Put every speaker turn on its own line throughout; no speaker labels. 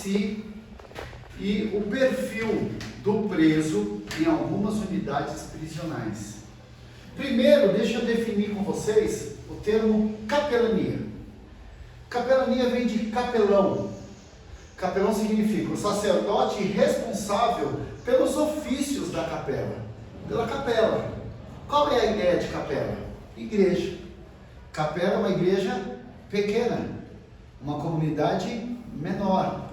si e o perfil do preso em algumas unidades prisionais. Primeiro, deixa eu definir com vocês o termo capelania. Capelania vem de capelão. Capelão significa o sacerdote responsável pelos ofícios da capela, pela capela. Qual é a ideia de capela? Igreja. Capela é uma igreja pequena, uma comunidade menor,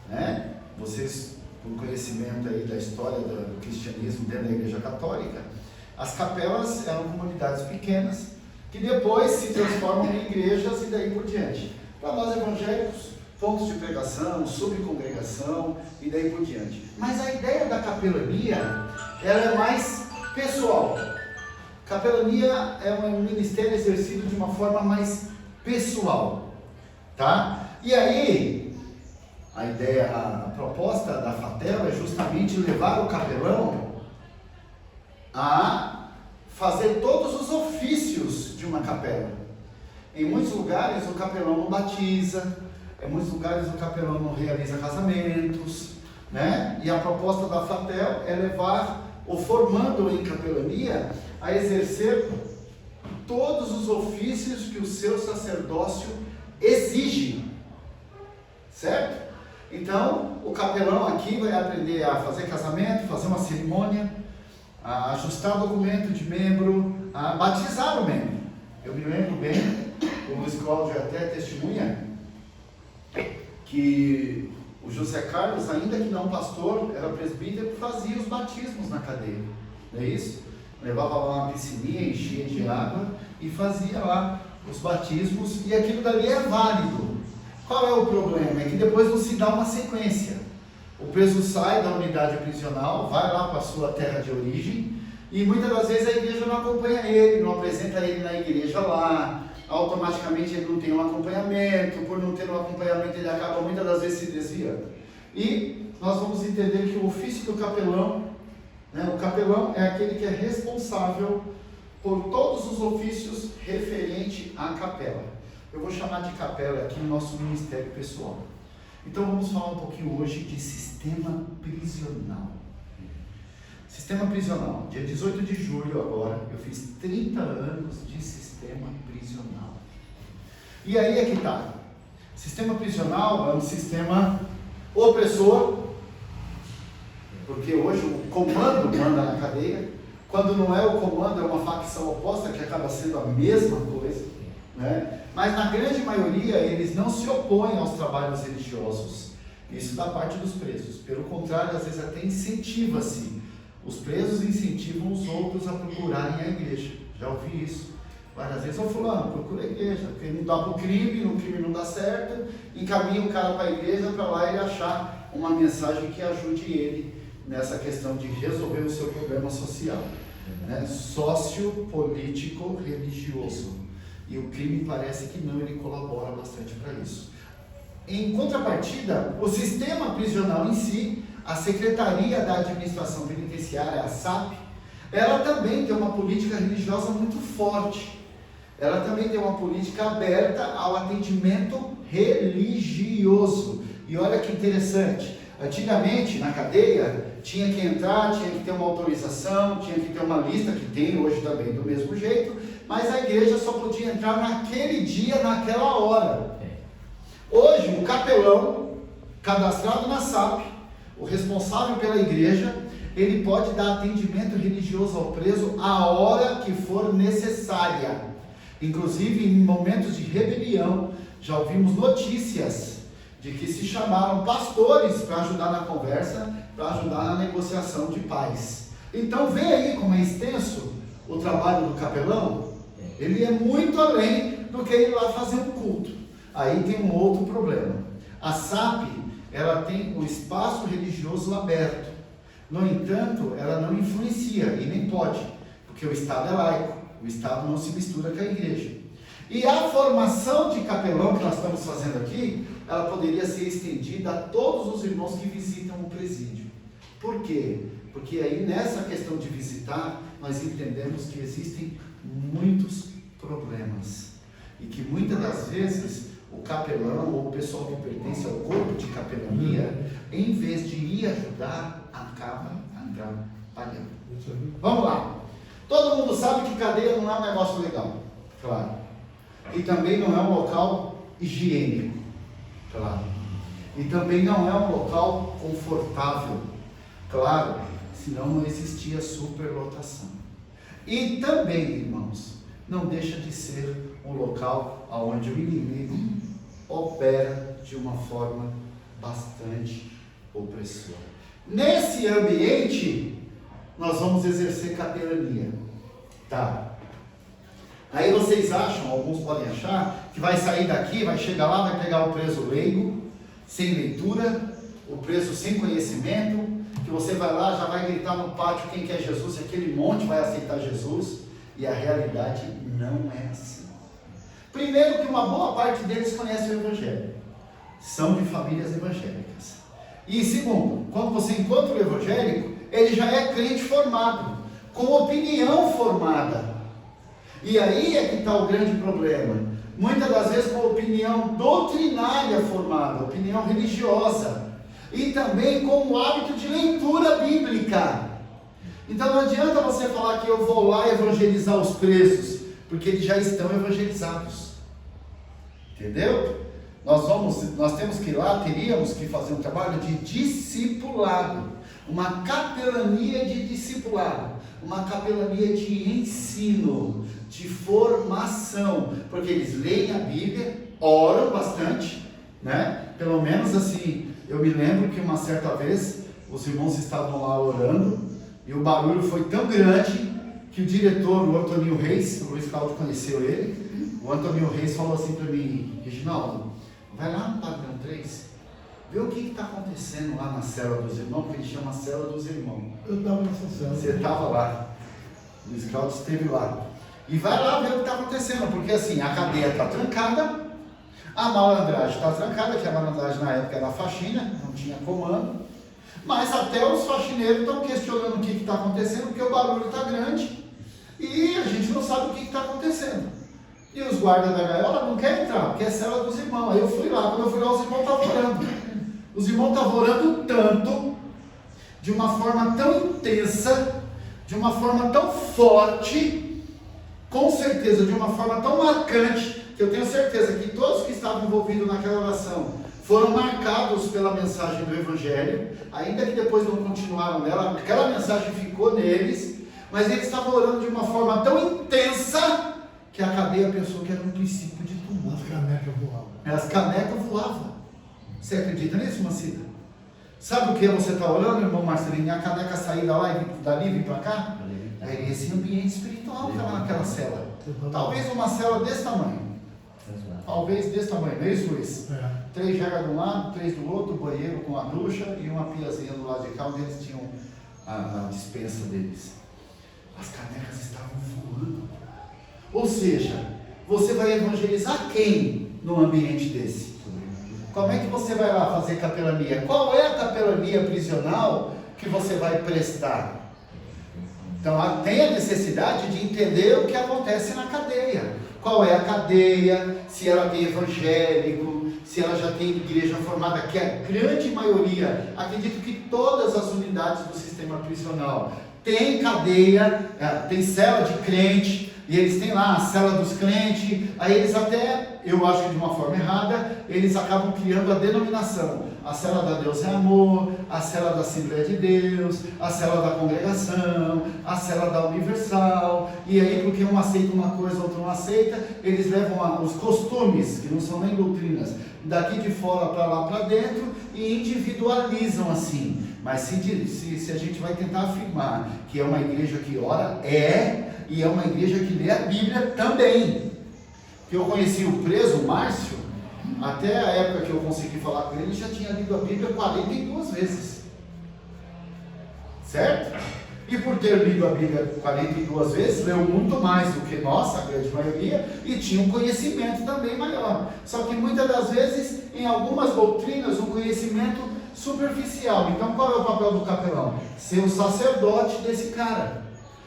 né? Vocês, com conhecimento aí da história do cristianismo dentro da igreja católica, as capelas eram comunidades pequenas, que depois se transformam em igrejas e daí por diante. Para nós evangélicos, pontos de pregação, subcongregação e daí por diante. Mas a ideia da capelania, ela é mais pessoal. Capelania é um ministério exercido de uma forma mais pessoal, tá? E aí, a ideia, a proposta da FATEL é justamente levar o capelão a fazer todos os ofícios de uma capela. Em muitos lugares o capelão não batiza, em muitos lugares o capelão não realiza casamentos, né? E a proposta da FATEL é levar o formando em capelania a exercer todos os ofícios que o seu sacerdócio exige, certo? Então, o capelão aqui vai aprender a fazer casamento, fazer uma cerimônia, a ajustar documento de membro, a batizar o membro. Eu me lembro bem, o Luiz Cláudio é até testemunha, que o José Carlos, ainda que não pastor, era presbítero, fazia os batismos na cadeia, não é isso? Levava lá uma piscininha, enchia de água e fazia lá os batismos, e aquilo dali é válido. Qual é o problema? É que depois não se dá uma sequência. O preso sai da unidade prisional, vai lá para a sua terra de origem, e muitas das vezes a igreja não acompanha ele, não apresenta ele na igreja lá, automaticamente ele não tem um acompanhamento, por não ter um acompanhamento ele acaba muitas das vezes se desviando. E nós vamos entender que o ofício do capelão, né, o capelão é aquele que é responsável por todos os ofícios referentes à capela. Eu vou chamar de capela aqui no nosso ministério pessoal. Então vamos falar um pouquinho hoje de sistema prisional. Sistema prisional. Dia 18 de julho agora, eu fiz 30 anos de sistema prisional. E aí é que está. Sistema prisional é um sistema opressor, porque hoje o comando manda na cadeia. Quando não é o comando, é uma facção oposta que acaba sendo a mesma coisa, né? Mas na grande maioria eles não se opõem aos trabalhos religiosos. Isso da parte dos presos. Pelo contrário, às vezes até incentiva-se. Os presos incentivam os outros a procurarem a igreja. Já ouvi isso várias vezes. Ô fulano, procura a igreja, porque não dá para o crime, no crime não dá certo, encaminha o cara para a igreja, para lá ele achar uma mensagem que ajude ele nessa questão de resolver o seu problema social, né? Sociopolítico religioso. E o crime parece que não, ele colabora bastante para isso. Em contrapartida, o sistema prisional em si, a Secretaria da Administração Penitenciária, a SAP, ela também tem uma política religiosa muito forte. Ela também tem uma política aberta ao atendimento religioso. E olha que interessante, antigamente na cadeia tinha que entrar, tinha que ter uma autorização, tinha que ter uma lista, que tem hoje também do mesmo jeito, mas a igreja só podia entrar naquele dia, naquela hora. Hoje o capelão, cadastrado na SAP, o responsável pela igreja, ele pode dar atendimento religioso ao preso a hora que for necessária. Inclusive em momentos de rebelião, já ouvimos notícias de que se chamaram pastores para ajudar na conversa, para ajudar na negociação de paz. Então vê aí como é extenso o trabalho do capelão. Ele é muito além do que ir lá fazer um culto. Aí tem um outro problema. A SAP, ela tem o espaço religioso aberto. No entanto, ela não influencia, e nem pode, porque o Estado é laico, o Estado não se mistura com a igreja. E a formação de capelão que nós estamos fazendo aqui, ela poderia ser estendida a todos os irmãos que visitam o presídio. Por quê? Porque aí nessa questão de visitar, nós entendemos que existem muitos problemas. E que muitas das vezes o capelão ou o pessoal que pertence ao corpo de capelania, em vez de ir ajudar, acaba atrapalhando. Vamos lá. Todo mundo sabe que cadeia não é um negócio legal, claro. E também não é um local higiênico, claro. E também não é um local confortável, claro. Senão não existia superlotação. E também, irmãos, não deixa de ser um local onde o inimigo opera de uma forma bastante opressora. Nesse ambiente, nós vamos exercer capelania. Tá. Aí vocês acham, alguns podem achar, que vai sair daqui, vai chegar lá, vai pegar o preso leigo, sem leitura, o preso sem conhecimento, que você vai lá, já vai gritar no pátio quem quer Jesus, e aquele monte vai aceitar Jesus, e a realidade não é assim. Primeiro que uma boa parte deles conhece o Evangelho, são de famílias evangélicas. E segundo, quando você encontra o evangélico, ele já é crente formado, com opinião formada. E aí é que está o grande problema. Muitas das vezes com opinião doutrinária formada, opinião religiosa. E também com o hábito de leitura bíblica. Então não adianta você falar que eu vou lá evangelizar os presos, porque eles já estão evangelizados. Entendeu? Nós temos que ir lá, teríamos que fazer um trabalho de discipulado, uma capelania de discipulado, uma capelania de ensino, de formação, porque eles leem a Bíblia, oram bastante, né? Pelo menos assim, eu me lembro que uma certa vez os irmãos estavam lá orando e o barulho foi tão grande que o diretor, o Antônio Reis, o Luiz Cláudio conheceu ele, o Antônio Reis falou assim para mim: Reginaldo, vai lá no padrão 3, vê o que está acontecendo lá na cela dos irmãos, que ele chama cela dos irmãos.
Eu estava nessa cela.
Você estava lá, o Luiz Cláudio esteve lá. E vai lá ver o que está acontecendo, porque assim, a cadeia está trancada, a malandragem está trancada, que a malandragem na época era faxina, não tinha comando, mas até os faxineiros estão questionando o que está acontecendo, porque o barulho está grande, e a gente não sabe o que está acontecendo. E os guardas da gaiola não querem entrar, porque é cela dos irmãos. Aí eu fui lá, quando eu fui lá, os irmãos estavam orando. Os irmãos estavam orando tanto, de uma forma tão intensa, de uma forma tão forte, com certeza de uma forma tão marcante, que eu tenho certeza que todos que estavam envolvidos naquela oração foram marcados pela mensagem do Evangelho, ainda que depois não continuaram nela, aquela mensagem ficou neles, mas eles estavam orando de uma forma tão intensa, que a cadeia pensou que era um princípio de tumor.
As canecas voavam.
As canecas voavam. Você acredita nisso, Mancida? Sabe o que você está orando, irmão Marcelinho? A caneca sair lá e dali vir para cá? É esse ambiente espiritual que estava naquela cela. Talvez uma cela desse tamanho. Talvez desse tamanho, não é isso, Luiz? 3 jegas de um lado, 3 do outro, banheiro com a ducha e uma piazinha do lado de cá, onde eles tinham a dispensa deles. As canecas estavam voando. Ou seja, você vai evangelizar quem no ambiente desse? Como é que você vai lá fazer capelania? Qual é a capelania prisional que você vai prestar? Então tem a necessidade de entender o que acontece na cadeia. Qual é a cadeia, se ela tem evangélico, se ela já tem igreja formada, que a grande maioria, acredito que todas as unidades do sistema prisional tem cadeia, tem cela de crente, e eles têm lá a cela dos crentes, aí eles até, eu acho que de uma forma errada, eles acabam criando a denominação. A cela da Deus é Amor, a cela da Assembleia de Deus, a cela da Congregação, a cela da Universal, e aí porque um aceita uma coisa, outro não aceita, eles levam os costumes, que não são nem doutrinas, daqui de fora para lá para dentro, e individualizam assim. Mas se a gente vai tentar afirmar que é uma igreja que ora, e é uma igreja que lê a Bíblia também. Que eu conheci o preso, o Márcio, até a época que eu consegui falar com ele já tinha lido a Bíblia 42 vezes. Certo? E por ter lido a Bíblia 42 vezes, leu muito mais do que nós, a grande maioria, e tinha um conhecimento também maior. Só que muitas das vezes, em algumas doutrinas, um conhecimento superficial. Então qual é o papel do capelão? Ser o sacerdote desse cara,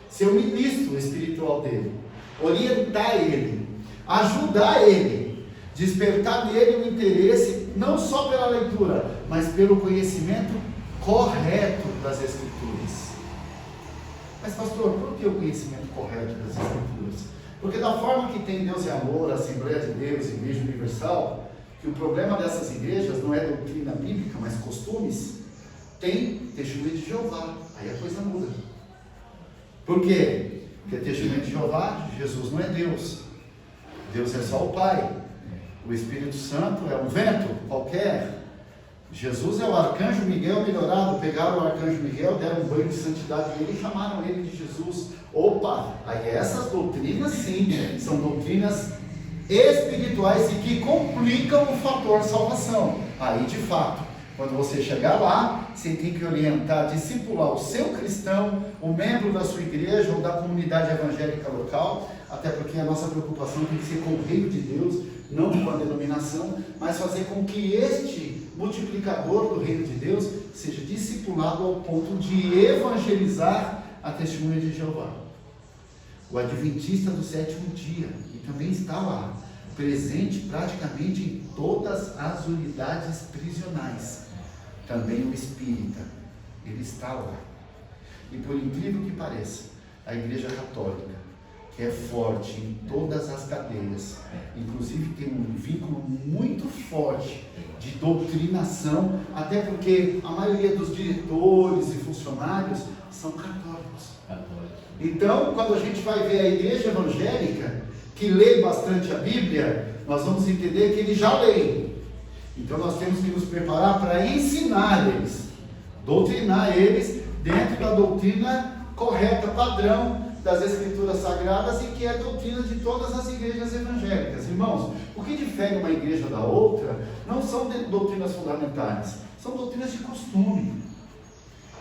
ser o ministro espiritual dele, orientar ele, ajudar ele. Despertar nele o interesse, não só pela leitura, mas pelo conhecimento correto das Escrituras. Mas pastor, por que o conhecimento correto das Escrituras? Porque da forma que tem Deus é amor, Assembleia de Deus, Igreja Universal, que o problema dessas igrejas não é doutrina bíblica, mas costumes, tem Testemunha de Jeová, aí a coisa muda. Por quê? Porque Testemunha de Jeová, Jesus não é Deus. Deus é só o Pai. O Espírito Santo é um vento qualquer. Jesus é o arcanjo Miguel melhorado. Pegaram o arcanjo Miguel, deram um banho de santidade nele e chamaram ele de Jesus. Opa, aí essas doutrinas sim, são doutrinas espirituais e que complicam o fator salvação. Aí de fato, quando você chegar lá, você tem que orientar, discipular o seu cristão, o membro da sua igreja ou da comunidade evangélica local, até porque a nossa preocupação tem que ser com o reino de Deus, não com a denominação, mas fazer com que este multiplicador do reino de Deus seja discipulado ao ponto de evangelizar a Testemunha de Jeová. O Adventista do sétimo dia, que também está lá, presente praticamente em todas as unidades prisionais. Também o Espírita, ele está lá. E por incrível que pareça, a Igreja Católica, que é forte em todas as cadeias, inclusive tem um vínculo muito forte de doutrinação, até porque a maioria dos diretores e funcionários são católicos. Então, quando a gente vai ver a igreja evangélica, que lê bastante a Bíblia, nós vamos entender que eles já leem. Então nós temos que nos preparar para ensinar eles, doutrinar eles dentro da doutrina correta, padrão das Escrituras Sagradas, e que é a doutrina de todas as igrejas evangélicas. Irmãos, o que difere uma igreja da outra não são doutrinas fundamentais, são doutrinas de costume.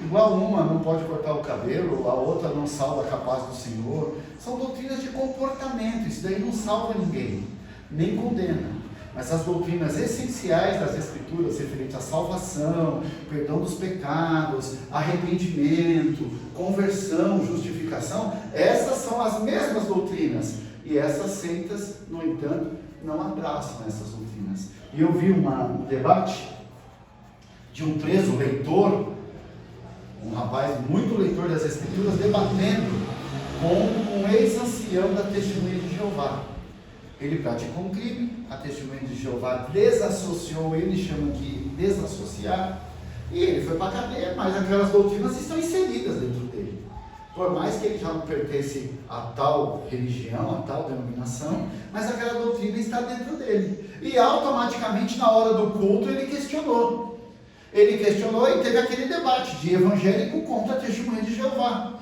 Igual uma não pode cortar o cabelo, a outra não salva a paz do Senhor. São doutrinas de comportamento, isso daí não salva ninguém, nem condena. Mas as doutrinas essenciais das Escrituras, referentes à salvação, perdão dos pecados, arrependimento, conversão, justificação, essas são as mesmas doutrinas. E essas seitas, no entanto, não abraçam essas doutrinas. E eu vi um debate de um preso leitor, um rapaz muito leitor das Escrituras, debatendo com um ex-ancião da Testemunha de Jeová. Ele praticou um crime, a Testemunha de Jeová desassociou, eles chamam de desassociar, e ele foi para a cadeia, mas aquelas doutrinas estão inseridas dentro dele. Por mais que ele já não pertence a tal religião, a tal denominação, mas aquela doutrina está dentro dele. E automaticamente, na hora do culto, ele questionou. Ele questionou e teve aquele debate de evangélico contra a Testemunha de Jeová.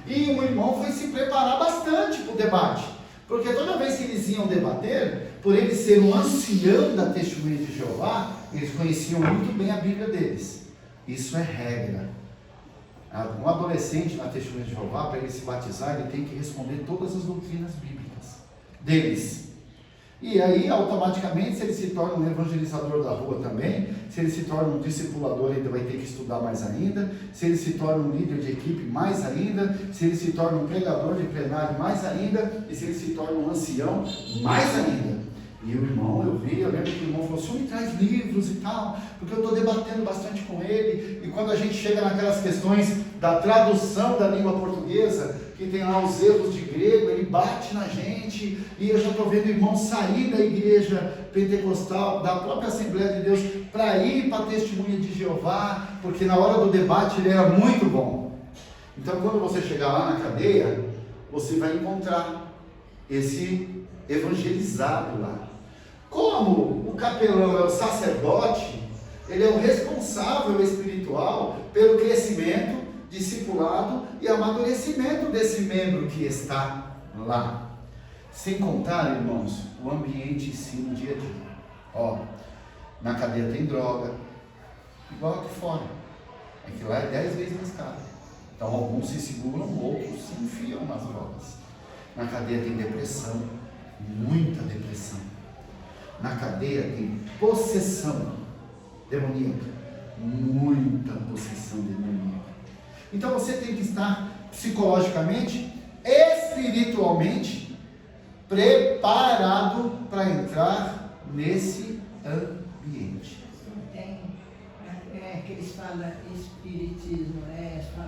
E o irmão foi se preparar bastante para o debate. Porque toda vez que eles iam debater, por ele ser um ancião da Testemunha de Jeová, eles conheciam muito bem a Bíblia deles. Isso é regra. Um adolescente na Testemunha de Jeová, para ele se batizar, ele tem que responder todas as doutrinas bíblicas deles. E aí, automaticamente, se ele se torna um evangelizador da rua também, se ele se torna um discipulador, ele vai ter que estudar mais ainda, se ele se torna um líder de equipe, mais ainda, se ele se torna um pregador de plenário, mais ainda, e se ele se torna um ancião, mais ainda. E o irmão, eu lembro que o irmão falou, o senhor me traz livros e tal, porque eu estou debatendo bastante com ele, e quando a gente chega naquelas questões da tradução da língua portuguesa, que tem lá os erros de grego, ele bate na gente, e eu já estou vendo o irmão sair da igreja pentecostal, da própria Assembleia de Deus, para ir para a Testemunha de Jeová, porque na hora do debate ele era muito bom. Então quando você chegar lá na cadeia, você vai encontrar esse evangelizado lá. Como o capelão é o sacerdote, ele é o responsável espiritual pelo crescimento, discipulado e amadurecimento desse membro que está lá. Sem contar, irmãos, o ambiente em si no dia a dia. Na cadeia tem droga, igual aqui fora. Aqui lá é 10 vezes mais caro. Então alguns se seguram, outros se enfiam nas drogas. Na cadeia tem depressão, muita depressão. Na cadeia tem possessão demoníaca, muita possessão demoníaca. Então você tem que estar psicologicamente, espiritualmente preparado para entrar nesse ambiente.
Tem, que eles falam espiritismo,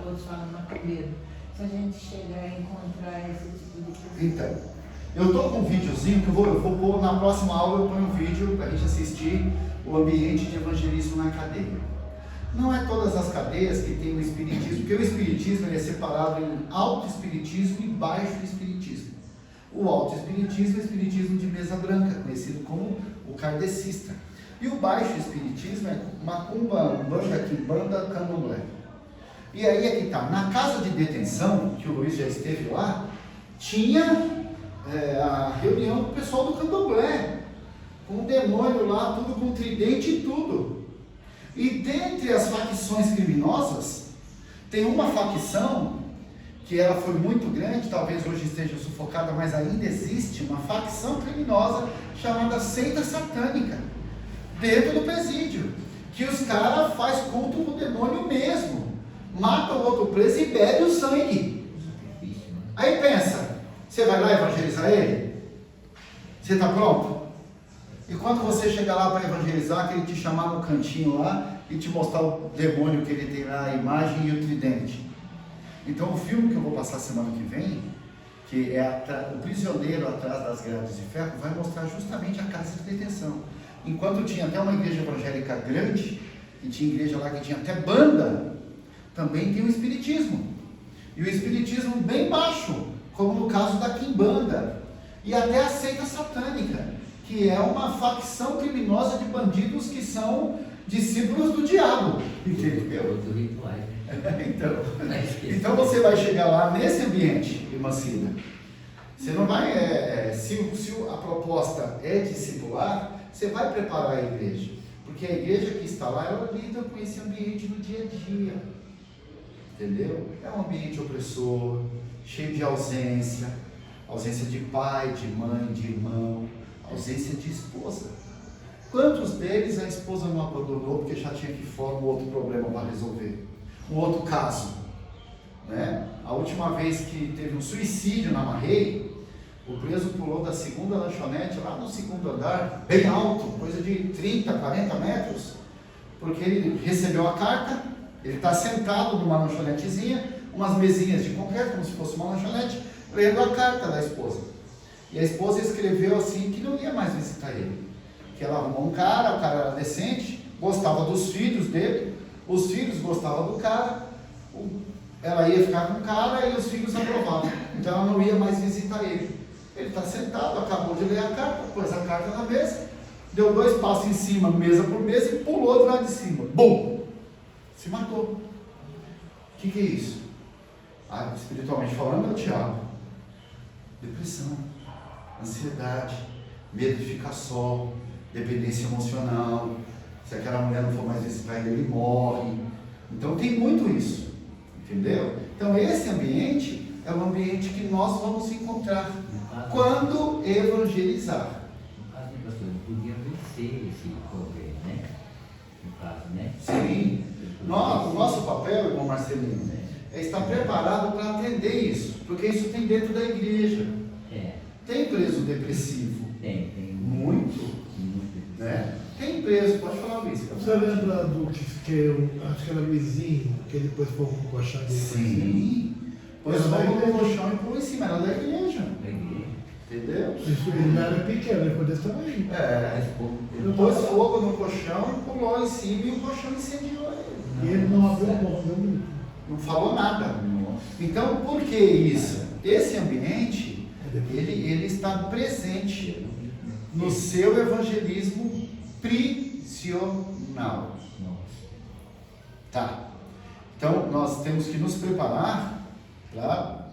outros falam macumbeiro. Se a gente chegar a encontrar esse tipo de coisa.
Então, eu estou com um videozinho que eu vou pôr na próxima aula, eu ponho um vídeo para a gente assistir o ambiente de evangelismo na cadeia. Não é todas as cadeias que tem o espiritismo, porque o espiritismo ele é separado em alto-espiritismo e baixo-espiritismo. O alto-espiritismo é o espiritismo de mesa branca, conhecido como o kardecista. E o baixo-espiritismo é macumba, umbanda, quimbanda, candomblé. E aí é que está, na casa de detenção, que o Luiz já esteve lá, tinha a reunião com o pessoal do candomblé, com o demônio lá, tudo com tridente e tudo. E dentre as facções criminosas, tem uma facção que ela foi muito grande, talvez hoje esteja sufocada, mas ainda existe uma facção criminosa chamada seita satânica, dentro do presídio, que os caras fazem culto com o demônio mesmo, mata o outro preso e bebe o sangue. Aí pensa, você vai lá evangelizar ele? Você está pronto? E quando você chegar lá para evangelizar, que ele te chamar no cantinho lá e te mostrar o demônio que ele tem lá, a imagem e o tridente. Então o filme que eu vou passar semana que vem, que é o prisioneiro atrás das grades de ferro, vai mostrar justamente a casa de detenção. Enquanto tinha até uma igreja evangélica grande, e tinha igreja lá que tinha até banda, também tem o espiritismo. E o espiritismo bem baixo, como no caso da quimbanda, e até a seita satânica, que é uma facção criminosa de bandidos que são discípulos do diabo, entendeu? Então você vai chegar lá nesse ambiente, irmã Cida. Você não vai, se a proposta é discipular, você vai preparar a igreja, porque a igreja que está lá, ela lida com esse ambiente no dia a dia, entendeu? É um ambiente opressor, cheio de ausência de pai, de mãe, de irmão, ausência de esposa. Quantos deles a esposa não abandonou porque já tinha que fora um outro problema para resolver? Um outro caso, né? A última vez que teve um suicídio na Marrei, o preso pulou da segunda lanchonete lá no segundo andar, bem alto, coisa de 30, 40 metros, porque ele recebeu a carta, ele está sentado numa lanchonetezinha, umas mesinhas de concreto, como se fosse uma lanchonete, lendo a carta da esposa. E a esposa escreveu assim que não ia mais visitar ele, que ela arrumou um cara, o cara era decente, gostava dos filhos dele, os filhos gostavam do cara, ela ia ficar com o cara e os filhos aprovavam, então ela não ia mais visitar ele. Ele está sentado, acabou de ler a carta, pôs a carta na mesa, deu 2 passos em cima, mesa por mesa, e pulou do lado de cima. Bum! Se matou. O que é isso? Espiritualmente falando, é o diabo. Depressão, ansiedade, medo de ficar só, dependência emocional. Se aquela mulher não for mais visitar ele, ele morre. Então tem muito isso, entendeu? Então esse ambiente é um ambiente que nós vamos encontrar quando evangelizar.
No caso, pastor, podia vencer esse problema, né? No caso, né?
Sim. O nosso papel, irmão Marcelino, é estar preparado para atender isso, porque isso tem dentro da igreja. Tem preso depressivo?
Tem.
Muito. Né? Tem preso, pode falar, Luiz.
Você lembra do que acho que era vizinho, que ele pôs fogo no colchão dele?
Sim. Pôs fogo no colchão e pulou em cima, era da igreja. Entendeu?
Isso, ele não era pequeno, ele podia estar aí.
Ele pôs fogo no colchão e pulou em cima e o colchão incendiou ele.
E ele não abriu a boca,
não falou nada. Então, por que isso? Esse ambiente, ele está presente no seu evangelismo prisional. Tá. Então, nós temos que nos preparar para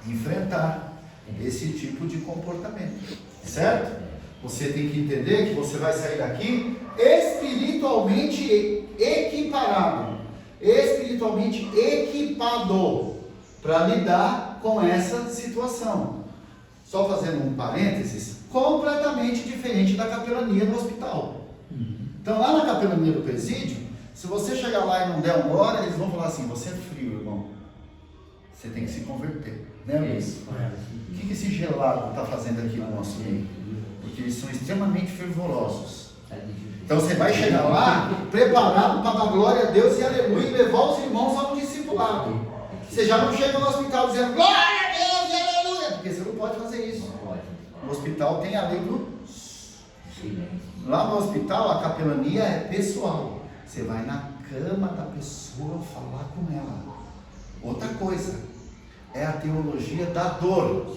enfrentar esse tipo de comportamento, certo? Você tem que entender que você vai sair daqui espiritualmente equiparado, espiritualmente equipado para lidar com essa situação. Só fazendo um parênteses, completamente diferente da capelania do hospital. Então lá na capelania do presídio, se você chegar lá e não der uma hora, eles vão falar assim: você é frio, irmão, você tem que se converter, né, Luiz? O que esse gelado está fazendo aqui no nosso meio? porque eles são extremamente fervorosos. Então você vai chegar lá preparado para dar glória a Deus e aleluia e levar os irmãos ao discipulado. Você já não chega no hospital dizendo glória a Deus e aleluia, porque você não pode fazer isso. No hospital tem a lei do lá no hospital a capelania é pessoal. Você vai na cama da pessoa falar com ela. Outra coisa é a teologia da dor.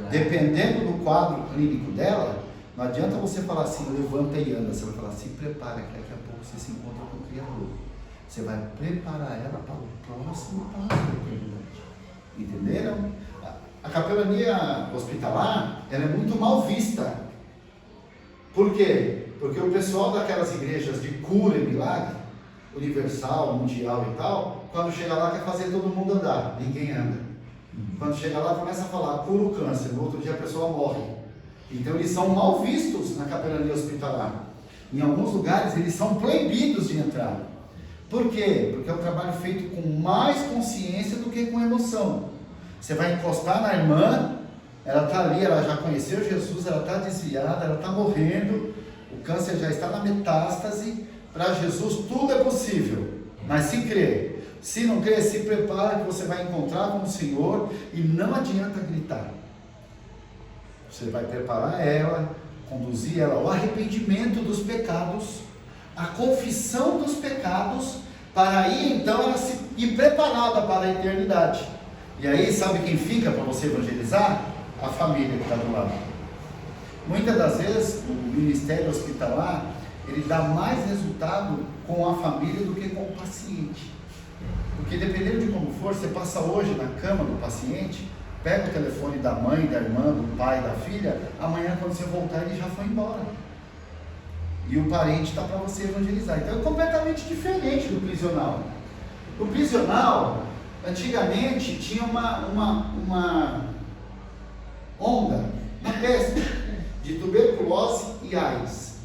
Dependendo do quadro clínico dela, não adianta você falar assim, levanta e anda. Você vai falar, se prepara, que daqui a pouco você se encontra com o Criador. Você vai preparar ela para o próximo passo da eternidade. Entenderam? A capelania hospitalar, ela é muito mal vista. Por quê? Porque o pessoal daquelas igrejas de cura e milagre, universal, mundial e tal, quando chega lá quer fazer todo mundo andar. Ninguém anda. Quando chega lá começa a falar, cura o câncer, no outro dia a pessoa morre. Então eles são mal vistos na capelania hospitalar. Em alguns lugares eles são proibidos de entrar. Por quê? Porque é um trabalho feito com mais consciência do que com emoção. Você vai encostar na irmã, ela está ali, ela já conheceu Jesus, ela está desviada, ela está morrendo, o câncer já está na metástase. Para Jesus tudo é possível, mas se crer. Se não crer, se prepara que você vai encontrar com o Senhor e não adianta gritar. Você vai preparar ela, conduzir ela ao arrependimento dos pecados, a confissão dos pecados, para aí então ela se ir preparada para a eternidade. E aí sabe quem fica para você evangelizar? A família que está do lado. Muitas das vezes o ministério hospitalar ele dá mais resultado com a família do que com o paciente. Porque dependendo de como for, você passa hoje na cama do paciente, pega o telefone da mãe, da irmã, do pai, da filha, amanhã quando você voltar ele já foi embora. E o parente está para você evangelizar. Então é completamente diferente do prisional. O prisional, antigamente, tinha uma onda, uma peste de tuberculose e AIDS.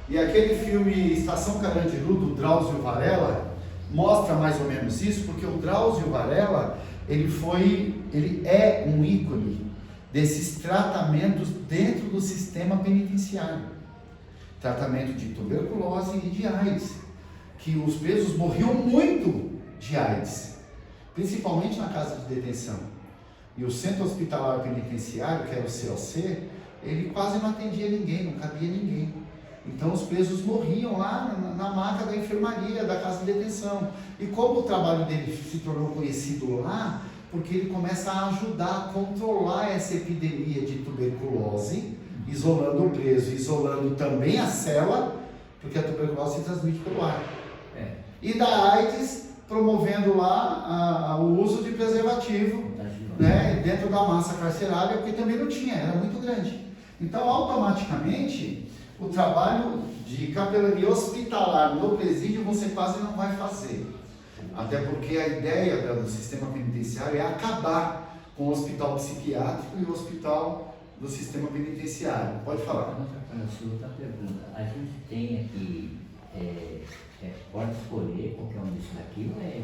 E aquele filme Estação Carandiru, do Drauzio Varela, mostra mais ou menos isso, porque o Drauzio Varela, ele é um ícone desses tratamentos dentro do sistema penitenciário. Tratamento de tuberculose e de AIDS, que os presos morriam muito de AIDS, principalmente na casa de detenção. E o Centro Hospitalar Penitenciário, que era o COC, ele quase não atendia ninguém, não cabia ninguém. Então os presos morriam lá na maca da enfermaria, da casa de detenção. E como o trabalho dele se tornou conhecido lá, porque ele começa a ajudar a controlar essa epidemia de tuberculose, isolando o preso, isolando também a cela, porque a tuberculose se transmite pelo ar. E da AIDS, promovendo lá o uso de preservativo, né, dentro da massa carcerária, porque também não tinha, era muito grande. Então, automaticamente, o trabalho de capelania hospitalar no presídio você quase não vai fazer. Até porque a ideia do sistema penitenciário é acabar com o hospital psiquiátrico e o hospital do sistema penitenciário. Pode falar.
Outra pergunta. A gente tem aqui, pode escolher qualquer um disso daqui ou é?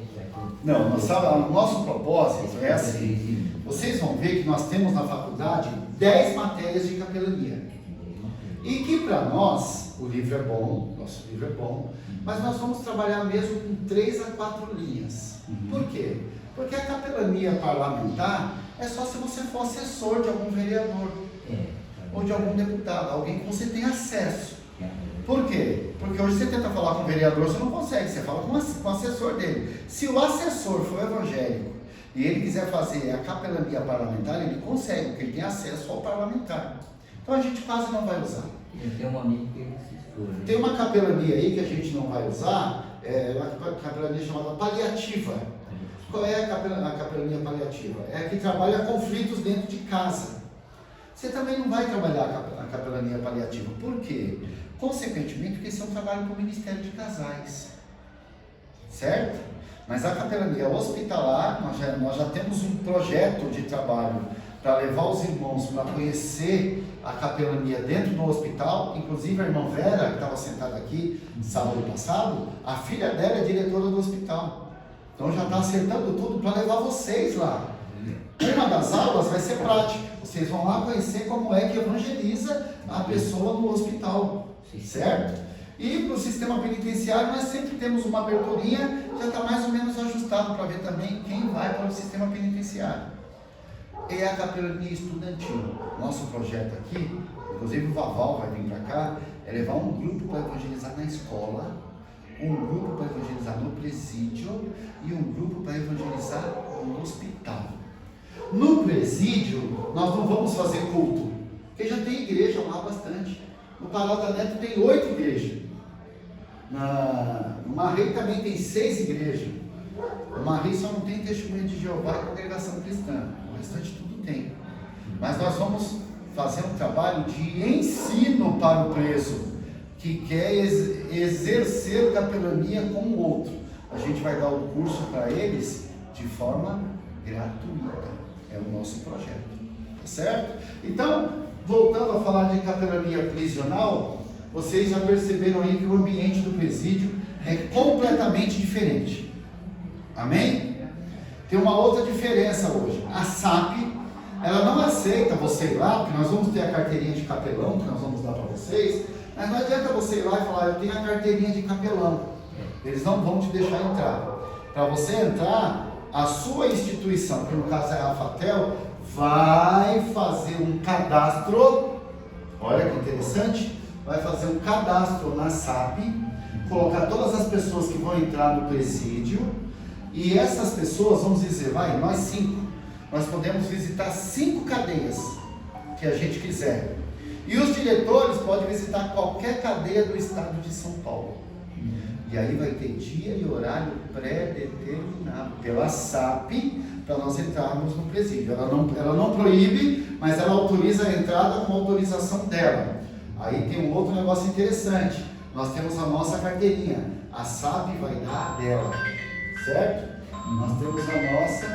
Não, o nosso propósito é assim. Vocês vão ver que nós temos na faculdade 10 matérias de capelania. E que para nós, o livro é bom, nosso livro é bom, mas nós vamos trabalhar mesmo com 3 a 4 linhas. Por quê? Porque a capelania parlamentar é só se você for assessor de algum vereador ou de algum deputado, alguém que você tem acesso. Por quê? Porque hoje você tenta falar com o vereador, você não consegue, você fala com o assessor dele. Se o assessor for evangélico e ele quiser fazer a capelania parlamentar, ele consegue, porque ele tem acesso ao parlamentar. Então a gente quase não vai usar.
Tem um amigo que é assessor.
Tem uma capelania aí que a gente não vai usar, uma capelania chamada paliativa. Qual é a capelania paliativa? É a que trabalha conflitos dentro de casa. Você também não vai trabalhar a capelania paliativa. Por quê? Consequentemente, porque esse é um trabalho para o Ministério de Casais. Certo? Mas a capelania hospitalar, nós já temos um projeto de trabalho para levar os irmãos para conhecer a capelania dentro do hospital. Inclusive a irmã Vera, que estava sentada aqui sábado passado, a filha dela é diretora do hospital. Então já está acertando tudo para levar vocês lá. Uma das aulas vai ser prática. Vocês vão lá conhecer como é que evangeliza a pessoa no hospital, certo? E para o sistema penitenciário nós sempre temos uma aberturinha, já está mais ou menos ajustado para ver também quem vai para o sistema penitenciário. É a capelania estudantil. Nosso projeto aqui, inclusive o Vaval vai vir para cá, é levar um grupo para evangelizar na escola, um grupo para evangelizar no presídio e um grupo para evangelizar no hospital. No presídio, nós não vamos fazer culto, porque já tem igreja lá bastante. No Pará da Neto tem 8 igrejas. No Marrei também tem 6 igrejas. No Marrei só não tem Testemunha de Jeová e Congregação Cristã. O restante tudo tem. Mas nós vamos fazer um trabalho de ensino para o preso, que quer exercer capelania com o outro. A gente vai dar o curso para eles de forma gratuita. É o nosso projeto, tá certo? Então, voltando a falar de capelania prisional, vocês já perceberam aí que o ambiente do presídio é completamente diferente. Amém? Tem uma outra diferença hoje. A SAP, ela não aceita você ir lá, porque nós vamos ter a carteirinha de capelão, que nós vamos dar para vocês, mas não adianta você ir lá e falar, eu tenho a carteirinha de capelão. Eles não vão te deixar entrar. Para você entrar, a sua instituição, que no caso é a FATEL, vai fazer um cadastro, olha que interessante, vai fazer um cadastro na SAP, colocar todas as pessoas que vão entrar no presídio, e essas pessoas, vamos dizer, nós 5, nós podemos visitar 5 cadeias que a gente quiser. E os diretores podem visitar qualquer cadeia do estado de São Paulo. E aí vai ter dia e horário pré-determinado pela SAP para nós entrarmos no presídio. Ela não proíbe, mas ela autoriza a entrada com autorização dela. Aí tem um outro negócio interessante. Nós temos a nossa carteirinha. A SAP vai dar a dela. Certo? Nós temos a nossa,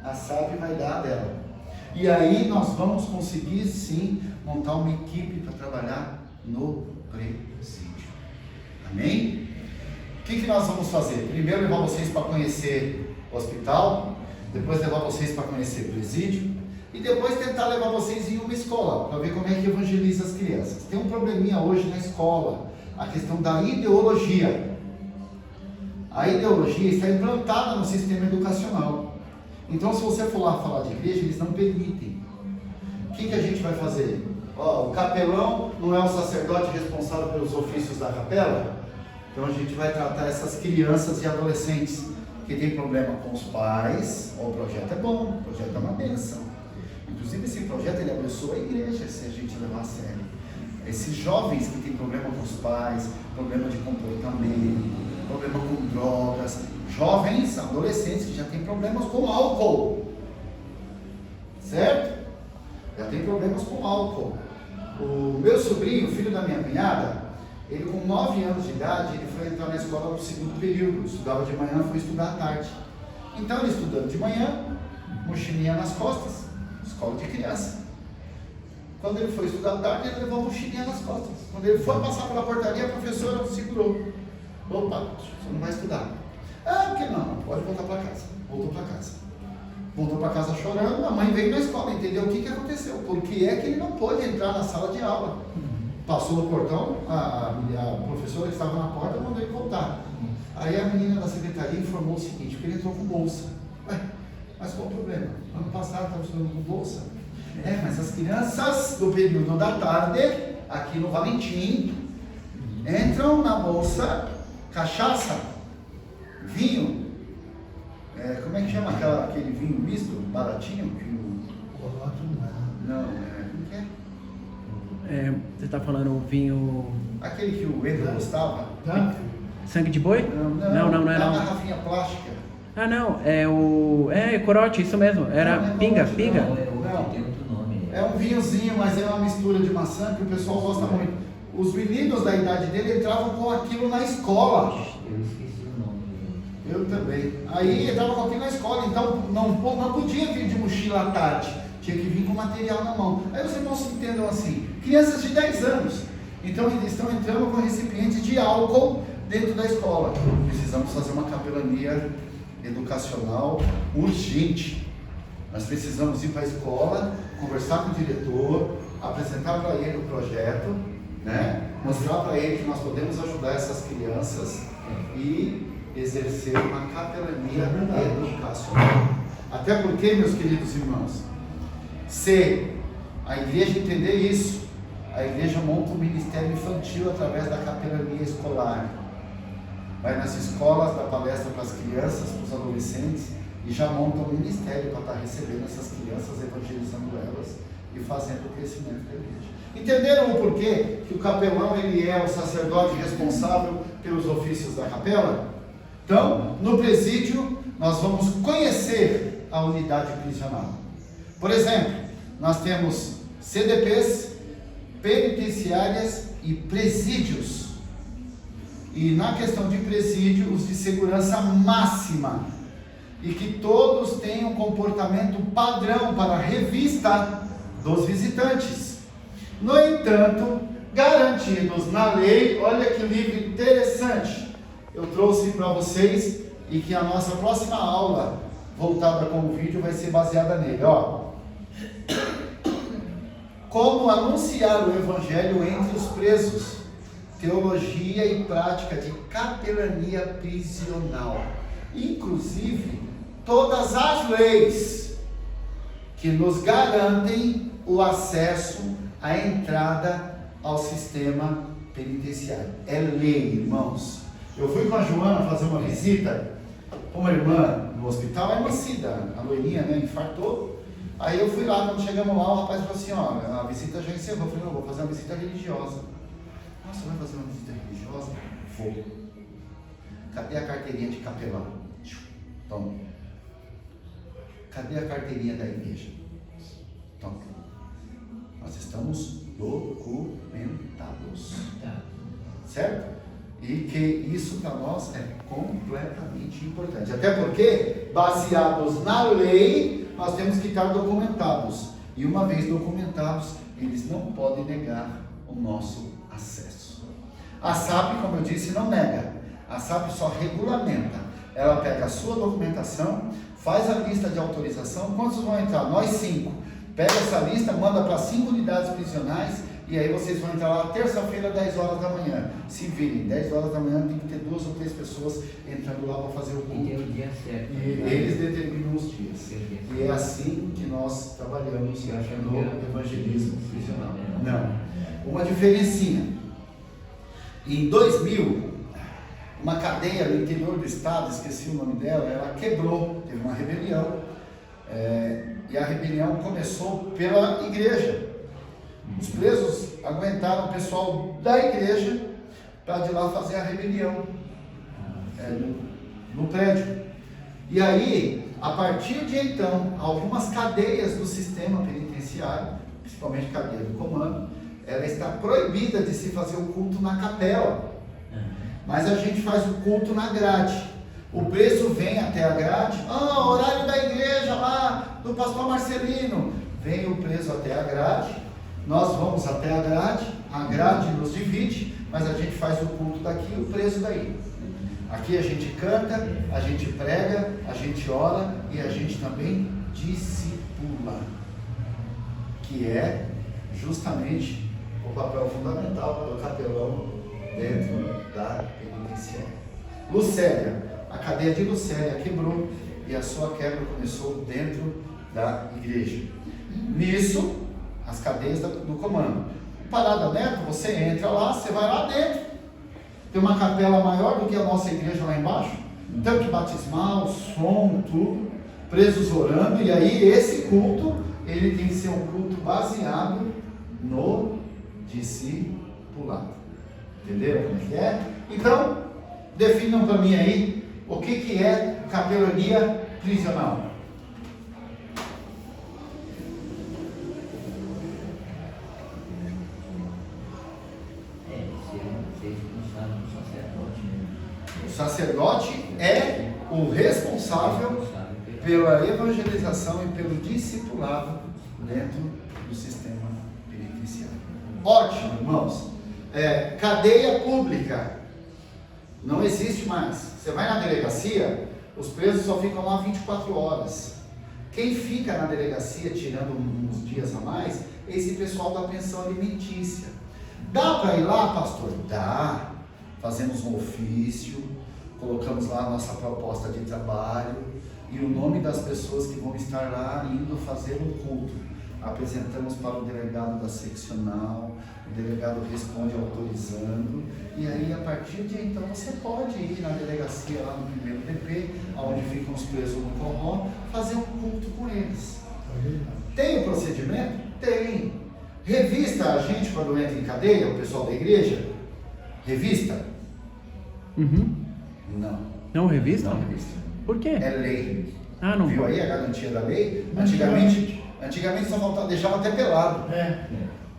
a SAP vai dar a dela. E aí nós vamos conseguir sim montar uma equipe para trabalhar no presídio. Amém? O que nós vamos fazer? Primeiro levar vocês para conhecer o hospital, depois levar vocês para conhecer o presídio, e depois tentar levar vocês em uma escola, para ver como é que evangeliza as crianças. Tem um probleminha hoje na escola, a questão da ideologia. A ideologia está implantada no sistema educacional. Então, se você for lá falar de igreja, eles não permitem. O que a gente vai fazer? O capelão não é o sacerdote responsável pelos ofícios da capela? Então a gente vai tratar essas crianças e adolescentes que têm problema com os pais. O projeto é bom, o projeto é uma bênção. Inclusive esse projeto ele abençoa a igreja, se a gente levar a sério. Esses jovens que têm problema com os pais, problema de comportamento, problema com drogas, jovens, adolescentes que já têm problemas com álcool, certo? Já tem problemas com álcool. O meu sobrinho, filho da minha cunhada, ele com 9 anos de idade, ele foi entrar na escola no 2º período, estudava de manhã, foi estudar à tarde. Então ele estudando de manhã, mochilinha nas costas, escola de criança. Quando ele foi estudar à tarde, ele levou a mochilinha nas costas. Quando ele foi passar pela portaria, a professora segurou. Opa, você não vai estudar. Por que não? Pode voltar para casa. Voltou para casa. Voltou para casa chorando, a mãe veio na escola, entendeu o que aconteceu. Por que é que ele não pôde entrar na sala de aula? Passou no portão, a professora que estava na porta mandou ele voltar. Aí a menina da secretaria informou o seguinte, que ele entrou com bolsa. Mas qual o problema? Ano passado estava estudando com bolsa. Mas as crianças do período da tarde, aqui no Valentim, entram na bolsa cachaça, vinho, como é que chama aquele vinho misto, baratinho? Não, como que é?
Você está falando o vinho...
Aquele que o Endo gostava?
Sangue de boi? Não é
uma
não.
garrafinha plástica.
Não, é o... corote, isso mesmo, era pinga.
Não, tem outro nome.
É um vinhozinho, mas é uma mistura de maçã que o pessoal gosta muito. Os meninos da idade dele entravam com aquilo na escola.
Eu esqueci o nome.
Eu também. Aí entrava com aquilo na escola, então não podia vir de mochila à tarde, tinha que vir com material na mão. Aí os irmãos se entendam assim, crianças de 10 anos, então eles estão entrando com recipientes de álcool dentro da escola. Precisamos fazer uma capelania educacional urgente. Nós precisamos ir para a escola, conversar com o diretor, apresentar para ele o projeto, né? Mostrar para ele que nós podemos ajudar essas crianças e exercer uma capelania educacional. Até porque, meus queridos irmãos, se a igreja entender isso, a igreja monta um ministério infantil através da capelania escolar. Vai nas escolas, dá palestra para as crianças, para os adolescentes, e já monta um ministério para estar recebendo essas crianças, evangelizando elas e fazendo o crescimento da igreja. Entenderam o porquê que o capelão ele é o sacerdote responsável pelos ofícios da capela? Então, no presídio, nós vamos conhecer a unidade prisional. Por exemplo, nós temos CDPs, penitenciárias e presídios. E na questão de presídio, os de segurança máxima. E que todos tenham um comportamento padrão para a revista dos visitantes. No entanto, garantidos na lei, olha que livro interessante. Eu trouxe para vocês e que a nossa próxima aula, voltada com o vídeo, vai ser baseada nele. Ó. Como anunciar o evangelho entre os presos. Teologia e prática de capelania prisional. Inclusive, todas as leis que nos garantem o acesso à entrada ao sistema penitenciário. É lei, irmãos. Eu fui com a Joana fazer uma visita, uma irmã no hospital, a irmã Cida, a loirinha, né, infartou. Aí eu fui lá, quando chegamos lá, o rapaz falou assim, ó, a visita já encerrou. Eu falei, não, vou fazer uma visita religiosa. Nossa, vai fazer uma visita religiosa? Vou. Cadê a carteirinha de capelão? Toma. Cadê a carteirinha da igreja? Toma. Nós estamos documentados. Certo? E que isso para nós é completamente importante. Até porque, baseados na lei, nós temos que estar documentados. E uma vez documentados, eles não podem negar o nosso acesso. A SAP, como eu disse, não nega. A SAP só regulamenta. Ela pega a sua documentação, faz a lista de autorização. Quantos vão entrar? Nós 5. Pega essa lista, manda para 5 unidades prisionais. E aí vocês vão entrar lá terça-feira, 10 horas da manhã. Se virem, 10 horas da manhã tem que ter 2 ou 3 pessoas entrando lá para fazer o culto.
E tem o dia certo.
E eles determinam os dias. E é assim que nós trabalhamos no evangelismo prisional. Não. Uma diferencinha. Em 2000, uma cadeia no interior do estado, esqueci o nome dela, ela quebrou, teve uma rebelião. E a rebelião começou pela igreja. Os presos aguentaram o pessoal da igreja para de lá fazer a rebelião no prédio. E aí, a partir de então, algumas cadeias do sistema penitenciário, principalmente cadeia do comando, ela está proibida de se fazer o culto na capela. Mas a gente faz o culto na grade. O preso vem até a grade, horário da igreja lá, do pastor Marcelino. Vem o preso até a grade. Nós vamos até a grade nos divide, mas a gente faz o culto daqui e o preso daí. Aqui a gente canta, a gente prega, a gente ora e a gente também discipula, que é justamente o papel fundamental do capelão dentro da penitenciária. Lucélia, a cadeia de Lucélia quebrou e a sua quebra começou dentro da igreja. Nisso, as cadeias do comando. Parada Neto, você entra lá, você vai lá dentro. Tem uma capela maior do que a nossa igreja lá embaixo. Tanque batismal, som, tudo. Presos orando. E aí esse culto, ele tem que ser um culto baseado no discipulado. Entenderam como é que é? Então, definam para mim aí o que é capelania prisional. O sacerdote é o responsável pela evangelização e pelo discipulado dentro do sistema penitenciário. Ótimo, irmãos. Cadeia pública não existe mais. Você vai na delegacia, os presos só ficam lá 24 horas. Quem fica na delegacia tirando uns dias a mais é esse pessoal da pensão alimentícia. Dá para ir lá, pastor? Dá. Fazemos um ofício, colocamos lá a nossa proposta de trabalho e o nome das pessoas que vão estar lá indo fazer um culto. Apresentamos para o delegado da seccional, o delegado responde autorizando, e aí a partir de então você pode ir na delegacia lá no primeiro DP, onde ficam os presos no Corró, fazer um culto com eles. Tem o procedimento? Tem. Revista a gente quando entra em cadeia, o pessoal da igreja? Revista?
Uhum.
Não.
Não revista?
Não revista.
Por quê?
É lei.
Ah, não.
Viu aí a garantia da lei? Antigamente só faltava, deixava até pelado.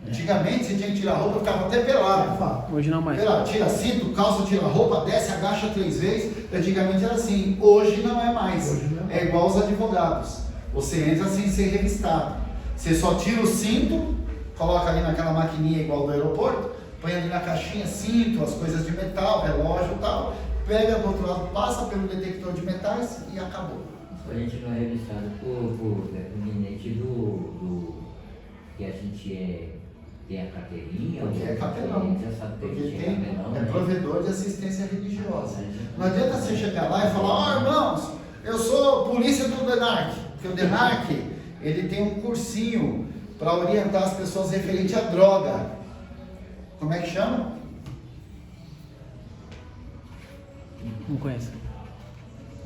Antigamente você tinha que tirar a roupa, ficava até pelado.
Hoje não mais.
Tira cinto, calça, tira a roupa, desce, agacha 3 vezes. Antigamente era assim, hoje não é mais. É igual os advogados. Você entra sem ser revistado. Você só tira o cinto, coloca ali naquela maquininha igual do aeroporto, põe ali na caixinha cinto, as coisas de metal, relógio e tal, pega do outro lado, passa pelo detector de metais e acabou.
A gente não é registrado por eminente do que a gente tem a carteirinha.
Porque é capelão. É provedor de assistência religiosa. Não adianta você chegar lá e falar, irmãos, eu sou polícia do DENARC. Porque o DENARC, ele tem um cursinho para orientar as pessoas referente à droga. Como é que chama?
Não conheço.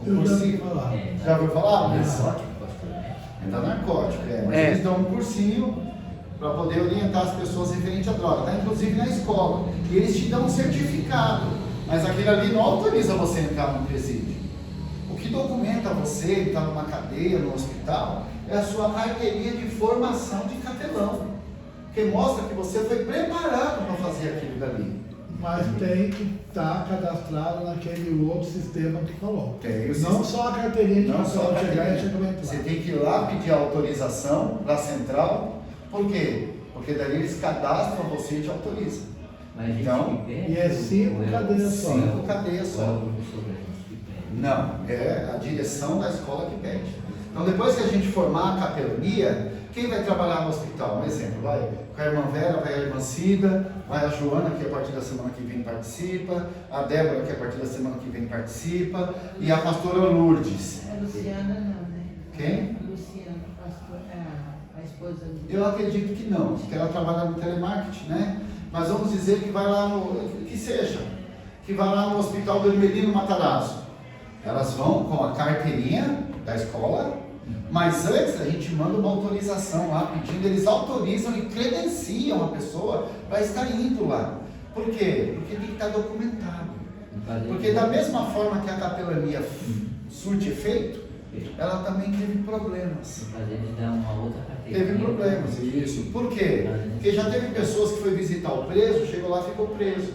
Eu já ouvi falar.
Já ouviu falar?
Narcótico, pastor, né?
É da narcótico, mas eles dão um cursinho para poder orientar as pessoas referente à droga. Está inclusive na escola. E eles te dão um certificado, mas aquele ali não autoriza você a entrar no presídio. O que documenta você entrar numa cadeia, no hospital, é a sua carteirinha de formação de capelão, que mostra que você foi preparado para fazer aquilo dali.
Mas tem que estar cadastrado naquele outro sistema que falou. Não só a carteirinha de
não só a
chegar e
carteirinha. Você tem que ir lá pedir autorização para a central. Por quê? Porque daí eles cadastram você e te autorizam.
Mas
Então,
e é 5 cadeias só.
5 cadeias só.
Qual é o professor da gente que pede?
Não, é a direção da escola que pede. Então, depois que a gente formar a capelania, quem vai trabalhar no hospital? Um exemplo, vai com a irmã Vera, vai a irmã Cida, vai a Joana, que a partir da semana que vem participa, a Débora, que a partir da semana que vem participa, e a pastora Lourdes.
A Luciana não, né?
Quem?
Luciana, a esposa do...
Eu acredito que não, porque ela trabalha no telemarketing, né? Mas vamos dizer que vai lá que vai lá no Hospital do Hermelino Matarazzo. Elas vão com a carteirinha da escola, mas antes a gente manda uma autorização lá pedindo, eles autorizam e credenciam a pessoa para estar indo lá. Por quê? Porque tem que estar documentado. Porque da mesma forma que a capelania surte efeito, ela também teve problemas. Teve problemas, isso. Por quê? Porque já teve pessoas que foi visitar o preso, chegou lá e ficou preso.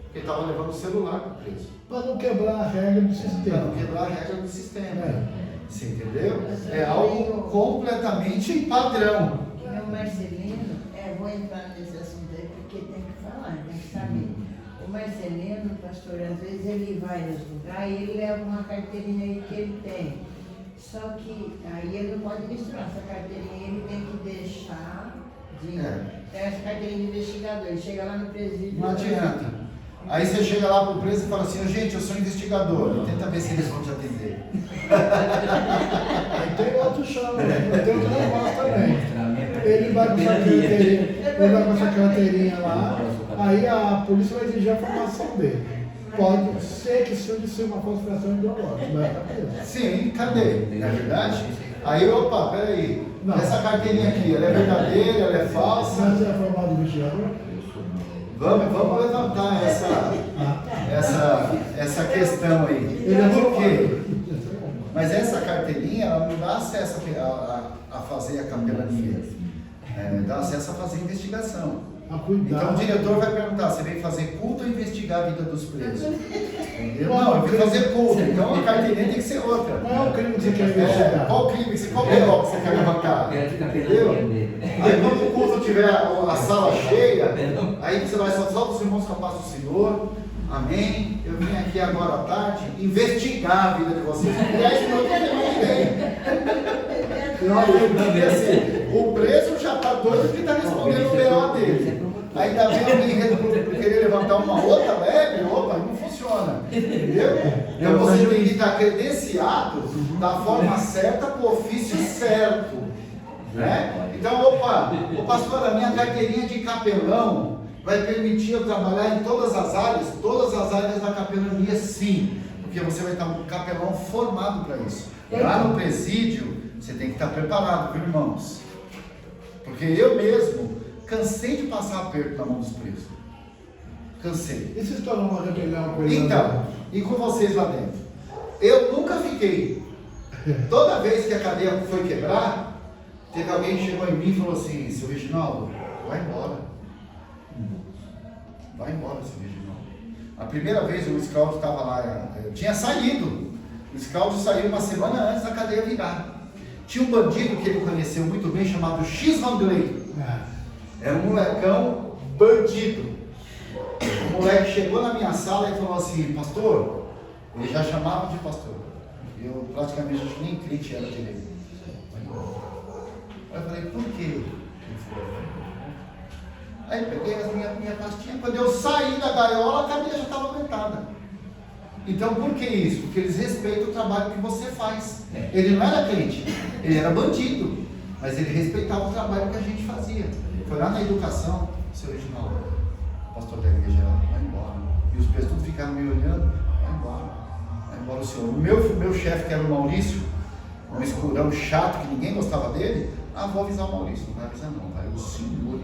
Porque estava levando o celular para o preso.
Para não quebrar a regra do sistema.
Para não quebrar a regra do sistema. Você entendeu? É algo completamente padrão.
O Marcelino, vou entrar nesse assunto aí porque tem que falar, tem que saber. O Marcelino, pastor, às vezes ele vai nos lugares e ele leva uma carteirinha aí que ele tem. Só que aí ele não pode misturar essa carteirinha, ele tem que deixar de... Tem essa carteirinha de investigador, ele chega lá no presídio...
Não adianta. Aí você chega lá pro preso e fala assim, gente, eu sou investigador, e tenta ver se eles vão te atender.
Aí tem outro chão, tem outro negócio também. Ele vai com essa carteirinha lá, aí a polícia vai exigir a formação dele. Pode ser que seja uma falsificação ideológica, mas tá preso.
Sim, cadê? Não é verdade? Aí, opa, peraí, essa carteirinha aqui, ela é verdadeira, ela é falsa?
Você é formado em investigador?
Vamos levantar essa questão aí.
Ele é
Por quê? Mas essa carteirinha, ela não dá acesso a fazer a capelania. Dá acesso a fazer investigação. Então o diretor vai perguntar, você veio fazer culto ou investigar a vida dos presos? Entendeu? Não, eu vim fazer culto, então a carteirinha tem que ser outra.
Qual é o crime que você quer investigar?
Qual legal que você quer levantar? Entendeu? Aí quando o culto tiver a sala cheia, aí você vai só os irmãos capazes do Senhor, amém? Eu vim aqui agora à tarde investigar a vida de vocês. 10 minutos eu não ninguém. Porque assim, o preso já está doido que está respondendo o BO dele. Ainda vem alguém querer levantar uma outra leve, opa, não funciona. Entendeu? Então você tem que estar credenciado da forma certa para o ofício certo. Né? Então, opa, pastor, a minha carteirinha de capelão vai permitir eu trabalhar em todas as áreas da capelania, sim. Porque você vai estar um capelão formado para isso. Lá no presídio, você tem que estar preparado, viu, irmãos? Porque eu mesmo cansei de passar aperto na mão dos presos. Cansei.
E se tornou uma rebelião com ele?
Então, e com vocês lá dentro? Eu nunca fiquei. Toda vez que a cadeia foi quebrar, teve alguém que chegou em mim e falou assim: seu Reginaldo, vai embora. Vai embora, seu Reginaldo. A primeira vez o Luiz Cláudio estava lá, eu tinha saído. O Luiz Cláudio saiu uma semana antes da cadeia virar. Tinha um bandido que ele conheceu muito bem, chamado X Vanderlei. Era um molecão bandido. O moleque chegou na minha sala e falou assim: pastor, ele já chamava de pastor. Eu praticamente acho que nem crente era direito. Aí eu falei: por quê? Ele falou: aí peguei as minha pastinha. Quando eu saí da gaiola, a cadeia já estava aguentada. Então por que isso? Porque eles respeitam o trabalho que você faz. Ele não era crente, ele era bandido, mas ele respeitava o trabalho que a gente fazia. Foi lá na educação: seu Reginaldo, pastor da igreja geral, vai embora. E os presos tudo ficaram me olhando: vai embora o senhor. O meu chefe, que era o Maurício, um escurão chato, que ninguém gostava dele, vou avisar o Maurício. Não vai avisar não, vai o senhor.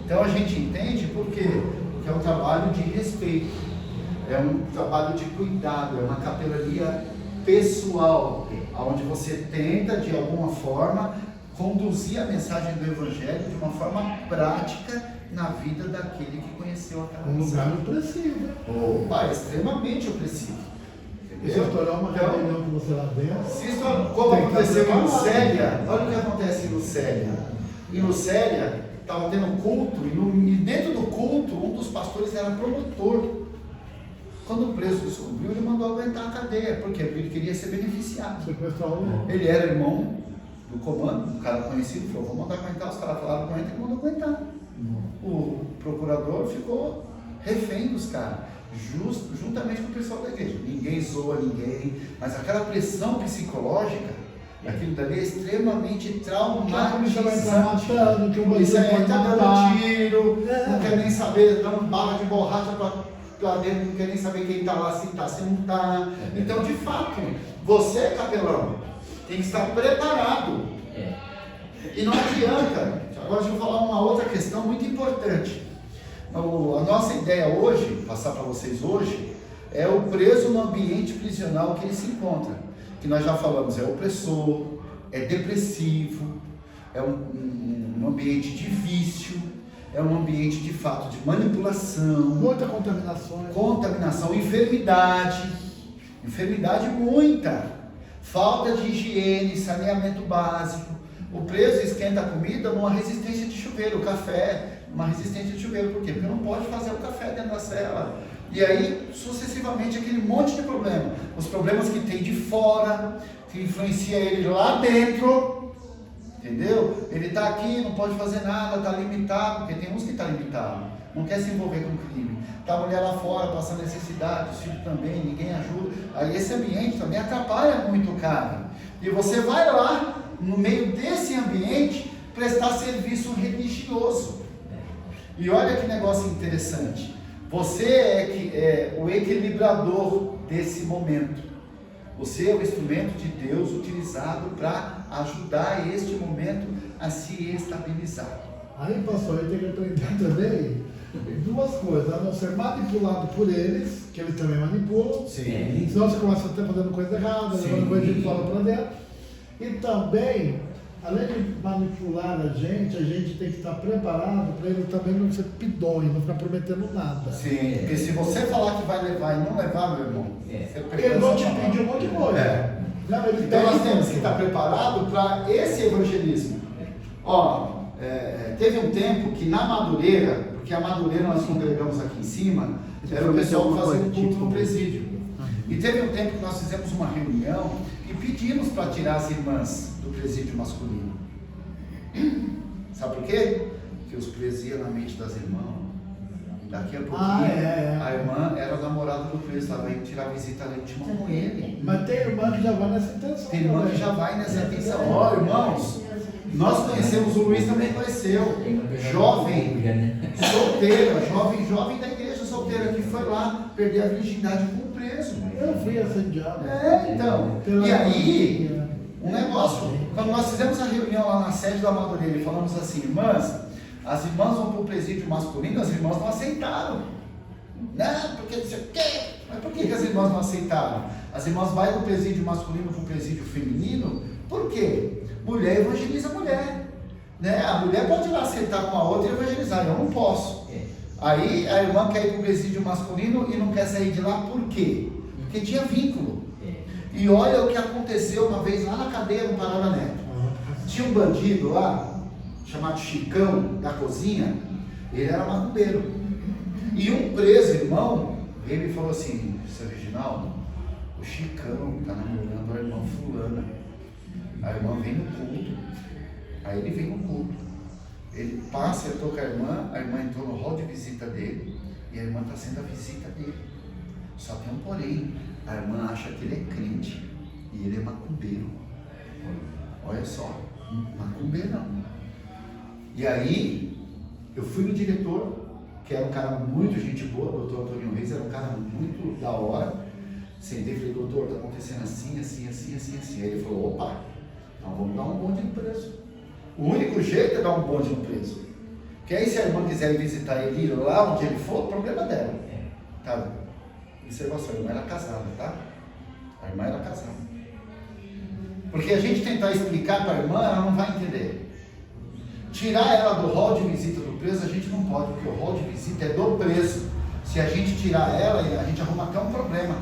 Então a gente entende por quê? Porque é um trabalho de respeito, é um trabalho de cuidado, é uma capelania pessoal, onde você tenta de alguma forma conduzir a mensagem do Evangelho de uma forma prática na vida daquele que conheceu aquela mensagem.
Um lugar opressivo.
Opa, extremamente opressivo.
E se estourar uma rebelião com você lá dentro?
Como aconteceu em Lucélia, olha o que acontece em Lucélia. Em Lucélia, estava tendo culto, e dentro do culto, um dos pastores era promotor. Quando o preso descobriu, ele mandou aguentar a cadeia. Por quê? Porque ele queria ser beneficiado. Ele era irmão do comando, um cara conhecido, falou: vou mandar aguentar. Os caras falaram: aguenta, ele mandou aguentar. O procurador ficou refém dos caras, juntamente com o pessoal da igreja. Ninguém zoa ninguém, mas aquela pressão psicológica, aquilo dali é extremamente traumatizante. Isso aí está dando tiro, não quer nem saber, dando bala de borracha para dentro, não quer nem saber quem está lá, se está, se não está. Então, de fato, você, capelão, tem que estar preparado. E não adianta. Agora deixa eu falar uma outra questão muito importante. A nossa ideia hoje, passar para vocês hoje, é o preso no ambiente prisional que ele se encontra. Que nós já falamos, é opressor, é depressivo, é um ambiente de vício, é um ambiente de fato de manipulação.
Muita contaminação,
enfermidade muita, falta de higiene, saneamento básico. O preso esquenta a comida numa resistência de chuveiro, o café, uma resistência de chuveiro. Por quê? Porque não pode fazer o café dentro da cela. E aí, sucessivamente, aquele monte de problema. Os problemas que tem de fora, que influencia ele lá dentro, entendeu? Ele está aqui, não pode fazer nada, está limitado, porque tem uns que estão limitados, não quer se envolver com crime. Está a mulher lá fora, passando necessidade, os filhos também, ninguém ajuda. Aí esse ambiente também atrapalha muito o cara. E você vai lá, no meio desse ambiente, prestar serviço religioso. E olha que negócio interessante. Você é o equilibrador desse momento. Você é o instrumento de Deus utilizado para ajudar este momento a se estabilizar.
Aí, pastor, tem que aprender também duas coisas: a não ser manipulado por eles, que eles também manipulam.
Sim.
Senão você começa a estar fazendo coisa errada, levando coisa de fora para dentro. E também, além de manipular a gente tem que estar preparado para ele também não ser pidonho, não ficar prometendo nada.
Sim, porque se você falar que vai levar e não levar, meu irmão,
ele não te pede um monte de coisa. Não,
então nós temos que estar preparados para esse evangelismo. Teve um tempo que na Madureira, porque a Madureira nós congregamos aqui em cima, era o pessoal que fazia um culto no presídio. E teve um tempo que nós fizemos uma reunião e pedimos para tirar as irmãs do presídio masculino. Sabe por quê? Porque os presos iam na mente das irmãs. Daqui a pouquinho, a irmã era a namorada do preso, ela vai tirar visita íntima com ele.
Mas tem irmã que já vai nessa intenção.
Tem irmã que já vai nessa intenção. Ó, irmãos, nós conhecemos, o Luiz também conheceu. Jovem, solteira, jovem da igreja solteira, que foi lá perder a virgindade com o preso.
Eu fui assediado.
Então. E aí, um negócio, quando nós fizemos a reunião lá na sede da Madureira e falamos assim, irmãs, as irmãs vão para o presídio masculino, as irmãs não aceitaram. Não, porque não sei o quê. Mas por que as irmãs não aceitaram? As irmãs vão do presídio masculino para o presídio feminino, por quê? Mulher evangeliza mulher. Né? A mulher pode ir lá sentar com a outra e evangelizar, eu não posso. Aí a irmã quer ir para o presídio masculino e não quer sair de lá, por quê? Porque tinha vínculo. E olha o que aconteceu uma vez lá na cadeia no Paraná Neto. Tinha um bandido lá, chamado Chicão, da cozinha, ele era macumbeiro. E um preso, irmão, ele me falou assim, seu Reginaldo, o Chicão está namorando a irmã fulana. A irmã vem no culto. Aí ele vem no culto. Ele passa, acertou com a irmã entrou no hall de visita dele, e a irmã está sendo a visita dele. Só tem um porém, a irmã acha que ele é crente, e ele é macumbeiro. Olha só, macumbeiro não. E aí, eu fui no diretor, que era um cara muito gente boa, o doutor Antônio Reis, era um cara muito da hora. Sentei e falei, doutor, está acontecendo assim. Aí ele falou, opa, então vamos dar um bonde no preso. O único jeito é dar um bonde no preso. Porque aí se a irmã quiser ir visitar ele lá onde ele for, o problema é dela. Tá? Observação, a irmã era casada, tá? A irmã era casada. Porque a gente tentar explicar para a irmã, ela não vai entender. Tirar ela do hall de visita do preso, a gente não pode, porque o hall de visita é do preso. Se a gente tirar ela, a gente arruma até um problema.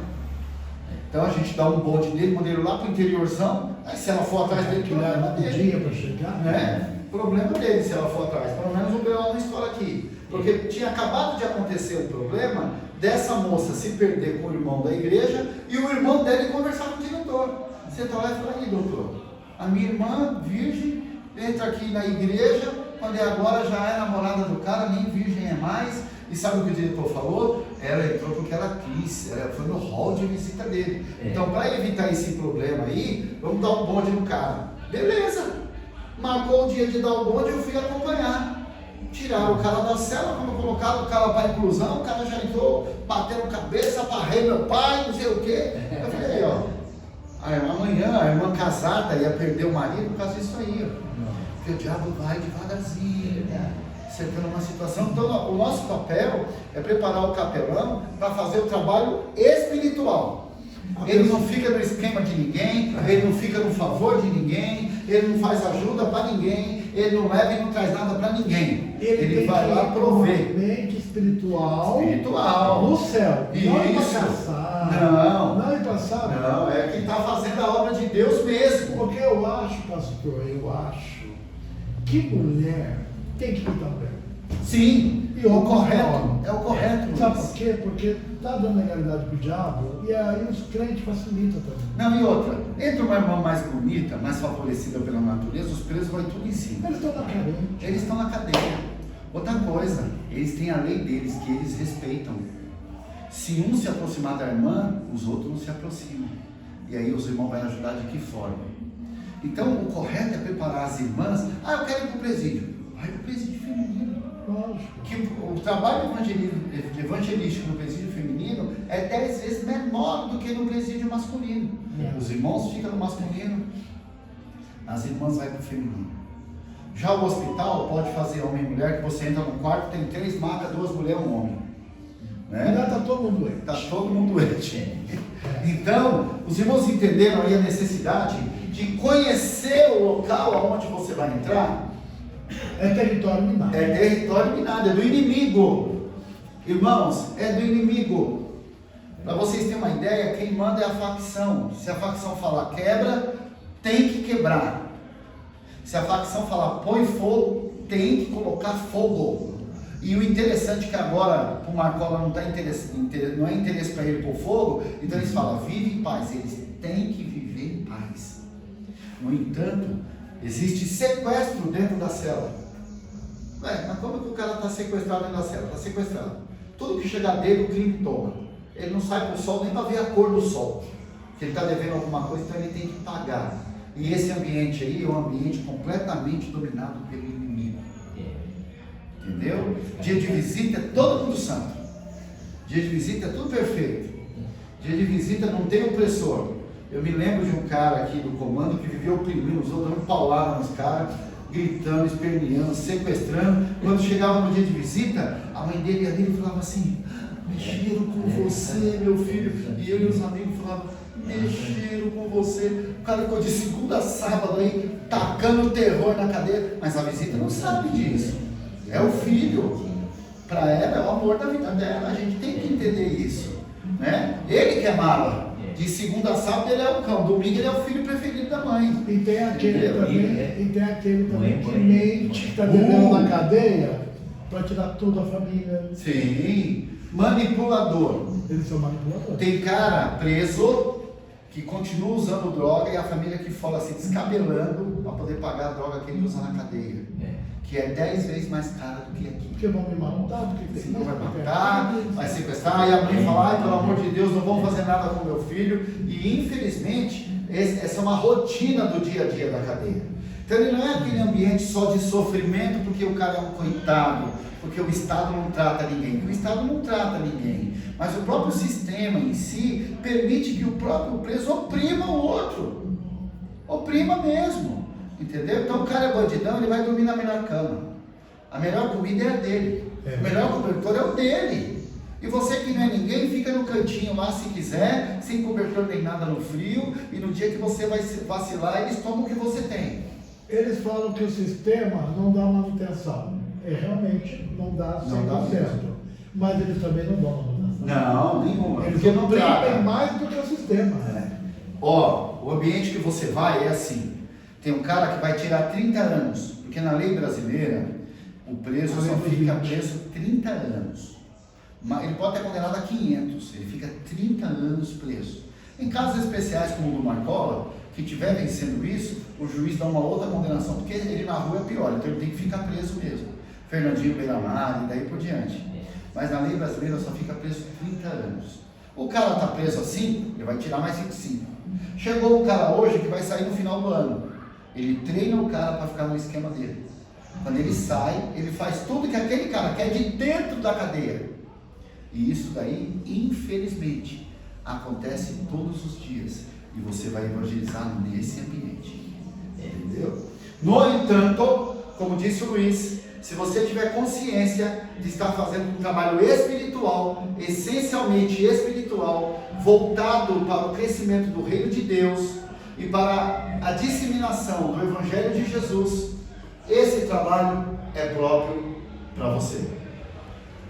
Então a gente dá um bonde dele, modelo lá para o interiorzão, aí se ela for atrás dele, problema dele.
Dia para chegar,
né? Problema dele se ela for atrás. Pelo menos o B.O. não estoura aqui. Porque tinha acabado de acontecer um problema dessa moça se perder com o irmão da igreja e o irmão dele conversar com o diretor. Você está lá e fala, aí doutor, a minha irmã, virgem, entra aqui na igreja, quando é agora já é namorada do cara, nem virgem é mais. E sabe o que o diretor falou? Ela entrou porque ela quis, ela foi no hall de visita dele. Então, para evitar esse problema aí, vamos dar um bonde no cara. Beleza! Marcou o dia de dar o bonde, eu fui acompanhar. Tiraram o cara da cela, quando colocaram o cara para a inclusão, o cara já entrou batendo cabeça, parrei meu pai, não sei o quê. Eu falei, aí, ó, amanhã a irmã casada ia perder o marido por causa disso aí, ó. Porque o diabo vai devagarzinho, acertando uma situação. Então, o nosso papel é preparar o capelão para fazer o trabalho espiritual. Ele não fica no esquema de ninguém, ele não fica no favor de ninguém, ele não faz ajuda para ninguém, ele não leva e não traz nada para ninguém. Ele vai lá prover.
Mente espiritual
no
céu.
Isso.
Não ir para caçar. Não ir passar.
Não, é quem está fazendo a obra de Deus mesmo.
Porque eu acho, pastor, que mulher tem que ir também.
Sim,
e o
correto. É o correto.
Sabe por quê? Porque está dando legalidade para o diabo e aí os crentes facilitam também.
Não, e outra, entra uma irmã mais bonita, mais favorecida pela natureza, os presos vão tudo em cima.
Eles estão na cadeia.
Eles estão na cadeia. Outra coisa, eles têm a lei deles que eles respeitam. Se um se aproximar da irmã, os outros não se aproximam. E aí os irmãos vão ajudar de que forma? Então o correto é preparar as irmãs. Eu quero ir para o presídio. Vai para o presídio feminino.
Lógico.
Que o trabalho evangelístico no presídio feminino é 10 vezes menor do que no presídio masculino. Os irmãos ficam no masculino, as irmãs vão para o feminino. Já o hospital pode fazer homem e mulher, que você entra num quarto, tem 3 macas, 2 mulheres e um homem. Né?
Já está todo mundo doente.
Está todo mundo doente. Então, os irmãos entenderam aí a necessidade de conhecer o local onde você vai entrar.
É território minado.
É território minado, é do inimigo. Irmãos, é do inimigo. Para vocês terem uma ideia, quem manda é a facção. Se a facção falar quebra, tem que quebrar. Se a facção falar põe fogo, tem que colocar fogo. E o interessante é que agora o Marcola não é interesse para ele pôr fogo, então eles falam, vive em paz. Eles têm que viver em paz. No entanto, existe sequestro dentro da cela. Mas como que o cara está sequestrado dentro da cela? Está sequestrado. Tudo que chegar dele, o crime toma. Ele não sai para o sol nem para ver a cor do sol. Porque ele está devendo alguma coisa, então ele tem que pagar. E esse ambiente aí é um ambiente completamente dominado pelo inimigo. Entendeu? Dia de visita é todo mundo santo. Dia de visita é tudo perfeito. Dia de visita não tem opressor. Eu me lembro de um cara aqui do comando que vivia oprimindo os outros, dando paulada nos caras, gritando, esperneando, sequestrando. Quando chegava no dia de visita, a mãe dele ia ali e falava assim: mexeram com você, meu filho. E eu e os amigos falavam: mexeram com você. O cara ficou de segunda a sábado aí, tacando terror na cadeia. Mas a visita não sabe disso. É o filho. Para ela é o amor da vida dela. A gente tem que entender isso, né? Ele que é mala. De segunda a sábado ele é o cão, domingo ele é o filho preferido da mãe.
E tem aquele também que mente, que está devendo na cadeia para tirar tudo da família.
Sim, manipulador.
Eles são manipuladores.
Tem cara preso que continua usando droga e a família que fala se descabelando para poder pagar a droga que ele usa na cadeia. Que é 10 vezes mais cara do que aqui.
Porque vão me matar, porque
Não vai matar, vai sequestrar, e a mãe fala: ai, pelo amor de Deus, não vamos fazer nada com meu filho. E infelizmente, essa é uma rotina do dia a dia da cadeia. Então ele não é aquele ambiente só de sofrimento porque o cara é um coitado, porque o Estado não trata ninguém. Porque o Estado não trata ninguém. Mas o próprio sistema em si permite que o próprio preso oprima o outro. Oprima mesmo. Entendeu? Então o cara é bandidão, ele vai dormir na melhor cama. A melhor comida é a dele. O melhor cobertor é o dele. E você que não é ninguém, fica no cantinho lá se quiser, sem cobertor nem nada no frio, e no dia que você vai vacilar, eles tomam o que você tem.
Eles falam que o sistema não dá manutenção. Realmente não dá 100%.
Não dá mesmo.
Mas eles também não dão manutenção.
Não, nenhuma.
Eles
Porque não trata.
oprimem mais do que o sistema.
Ó, o ambiente que você vai é assim. Tem um cara que vai tirar 30 anos, porque na lei brasileira, o preso só fica preso 30 anos. Ele pode ter condenado a 500, ele fica 30 anos preso. Em casos especiais como o do Marcola, que estiver vencendo isso, o juiz dá uma outra condenação, porque ele na rua é pior, então ele tem que ficar preso mesmo. Fernandinho Beiramar e daí por diante. Mas na lei brasileira só fica preso 30 anos. O cara está preso assim, ele vai tirar mais 25. Chegou um cara hoje que vai sair no final do ano. Ele treina o cara para ficar no esquema dele. Quando ele sai, ele faz tudo que aquele cara quer de dentro da cadeia. E isso daí, infelizmente, acontece todos os dias. E você vai evangelizar nesse ambiente. Entendeu? No entanto, como disse o Luiz, se você tiver consciência de estar fazendo um trabalho espiritual, essencialmente espiritual, voltado para o crescimento do reino de Deus e para a disseminação do Evangelho de Jesus, esse trabalho é próprio para você.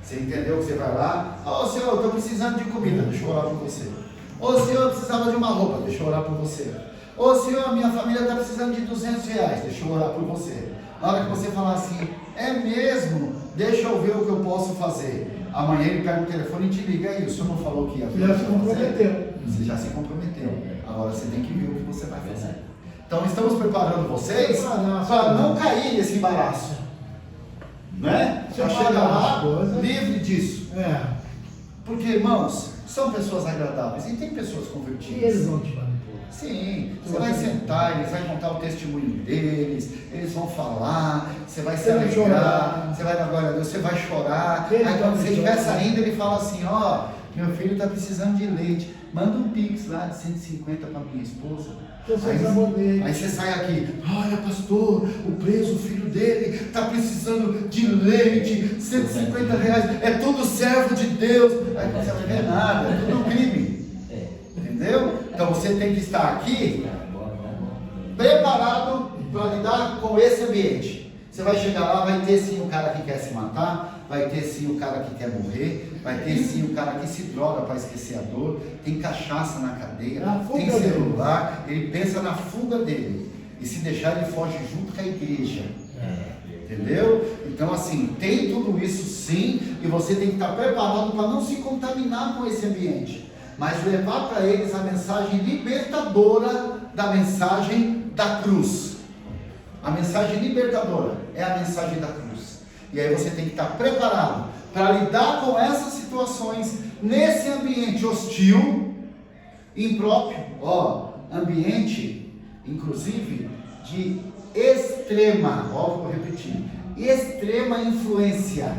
Você entendeu que você vai lá: ô Senhor, eu estou precisando de comida, deixa eu orar por você. Ô Senhor, eu precisava de uma roupa, deixa eu orar por você. Ô Senhor, a minha família está precisando de R$200, deixa eu orar por você. Na hora que você falar assim: é mesmo? Deixa eu ver o que eu posso fazer. Amanhã ele pega o telefone e te liga: aí, o senhor não falou que ia ver?
Já se comprometeu.
Você já se comprometeu. Agora você tem que ver o que você vai fazer. Então estamos preparando vocês para não cair nesse embaraço. Né? Para chegar lá livre disso. Porque, irmãos, são pessoas agradáveis e tem pessoas convertidas.
E eles vão te manipular.
Sim, você vai sentar, eles vão contar o testemunho deles, eles vão falar, você vai se alegrar, você vai dar glória a Deus, você vai chorar. Aí quando você estiver saindo, ele fala assim: ó, meu filho está precisando de leite, manda um pix lá de 150 para minha esposa. Aí você sai aqui: olha pastor, o preso, o filho dele está precisando de leite, R$150, é tudo servo de Deus. Aí você não vai ver nada, é tudo crime. Entendeu? Então você tem que estar aqui preparado para lidar com esse ambiente. Você vai chegar lá, vai ter sim o cara que quer se matar, vai ter sim o cara que quer morrer, vai ter sim o cara que se droga para esquecer a dor, tem cachaça na cadeia, tem celular, ele pensa na fuga dele. E se deixar, ele foge junto com a igreja. Entendeu? Então assim, tem tudo isso sim, e você tem que estar preparado para não se contaminar com esse ambiente. mas levar para eles a mensagem libertadora da mensagem da cruz. A mensagem libertadora é a mensagem da cruz. E aí você tem que estar preparado para lidar com essas situações nesse ambiente hostil, impróprio, ambiente, inclusive, de extrema, vou repetir, extrema influência.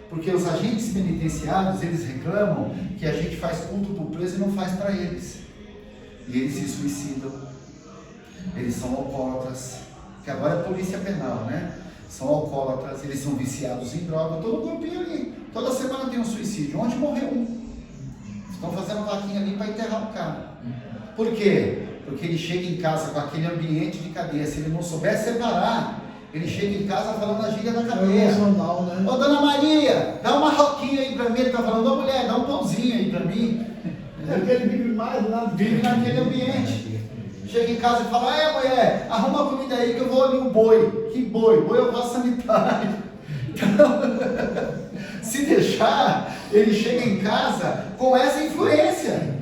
Porque os agentes penitenciários, eles reclamam que a gente faz culto para o preso e não faz para eles. E eles se suicidam. Eles são alcoólatras, que agora é polícia penal, né? São alcoólatras, eles são viciados em droga, todo o grupinho ali. Toda semana tem um suicídio. Onde morreu um? Estão fazendo vaquinha ali para enterrar o cara. Por quê? Porque ele chega em casa com aquele ambiente de cadeia. Se ele não souber separar, ele chega em casa falando a gíria da cadeia.
Né?
Ô dona Maria, dá uma roquinha aí pra mim. Ele tá falando, ô mulher, dá um pãozinho aí pra mim.
É porque ele vive mais lá.
Vive naquele ambiente. Chega em casa e fala, mulher, arruma a comida aí que eu vou ali o boi. Que boi? Boi eu faço sanitário. Então, se deixar, ele chega em casa com essa influência.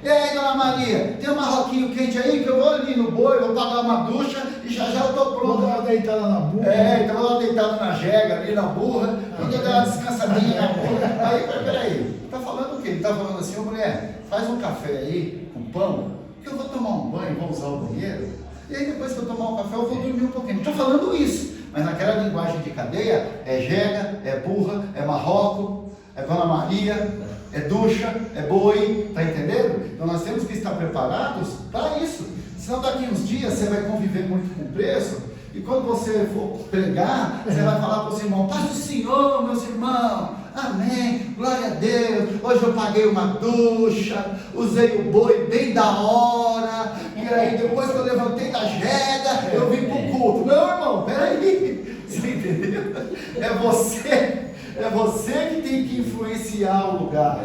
E aí, dona Maria, tem uma roquinho quente aí que eu vou ali no boi, vou pagar uma ducha e já eu tô pronto.
Vou dar uma deitada na burra.
Então vou dar uma deitada na jega, ali na burra, quando eu der uma descansadinha na burra. Aí, peraí, tá falando o quê? Ele tá falando assim, mulher, faz um café aí, com pão, que eu vou tomar um banho, vou usar o banheiro, e aí depois que eu tomar um café eu vou dormir um pouquinho. Não tô falando isso, mas naquela linguagem de cadeia, é jega, é burra, é marroco, é dona Maria, é ducha, é boi, tá entendendo? Então nós temos que estar preparados para isso. Senão daqui uns dias você vai conviver muito com o preso, e quando você for pregar, você vai falar para os irmãos, paz do Senhor, meus irmãos, amém, glória a Deus, hoje eu paguei uma ducha, usei o boi bem da hora, e aí depois que eu levantei da jega, eu vim para o culto. Não, irmão, peraí, você entendeu? É você que tem que influenciar o lugar.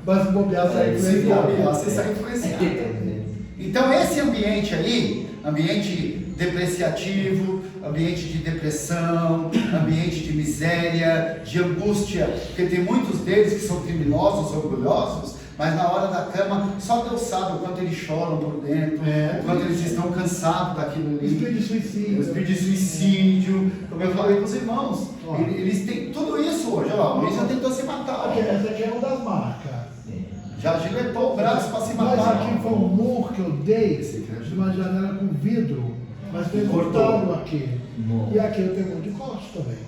Mas se bobear, sai influenciado.
Você sai influenciado. Então esse ambiente aí, ambiente depreciativo, ambiente de depressão, ambiente de miséria, de angústia, porque tem muitos deles que são criminosos, orgulhosos, mas na hora da cama, só Deus sabe o quanto eles choram por dentro, o quanto eles estão cansados daquilo ali.
Espírito de suicídio.
Espírito de suicídio, como eu falei com os irmãos, eles têm tudo isso hoje. Ó, o Luiz já tentou se matar.
Essa aqui é uma das marcas.
Já giletou o braço para se
Mas
matar.
aqui foi um murro que eu dei de uma janela com vidro, mas foi cortado aqui. E aqui eu tenho um monte de corte também.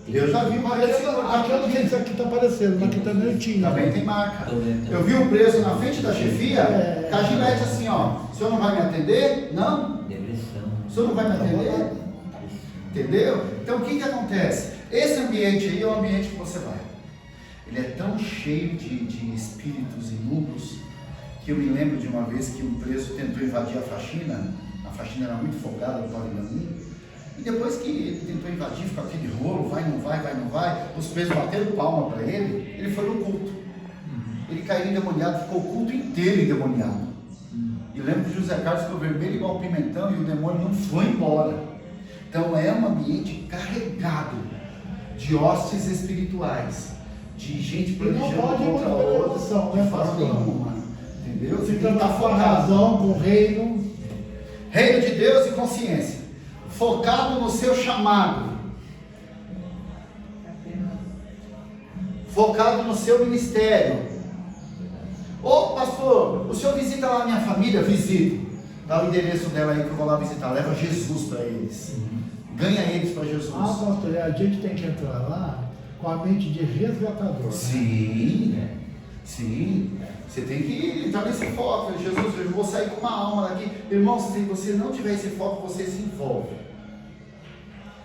Eu já vi uma vez.
Aqui eu não sei se isso aqui está aparecendo, mas aqui também tinha.
Também tem marca. Eu vi um preso na frente da chefia, com a gilete assim, ó. O senhor não vai me atender? Não?
Depressão.
O senhor não vai me atender? Entendeu? Então o que acontece? Esse ambiente aí é o ambiente que você vai. Ele é tão cheio de espíritos imundos que eu me lembro de uma vez que um preso tentou invadir a faxina era muito folgada, e depois que ele tentou invadir, ficou aquele rolo, vai, não vai, os presos bateram palma para ele foi no culto. Ele caiu endemoniado, ficou o culto inteiro endemoniado. E lembro que José Carlos ficou vermelho igual pimentão e o demônio não foi embora. Então é um ambiente carregado de hostes espirituais, de gente planejando contra a outra, de forma nenhuma, entendeu? Você tem que estar
com a razão, com o reino
de Deus e consciência, focado no seu chamado, focado no seu ministério. Ô pastor, o senhor visita lá a minha família? Visito. Dá o endereço dela aí que eu vou lá visitar, leva Jesus para eles, ganha eles para Jesus.
Pastor, a gente tem que entrar lá com a mente de resgatador.
Sim. Você tem que entrar nesse foco. Jesus, eu vou sair com uma alma daqui. Irmão, se você não tiver esse foco, você se envolve.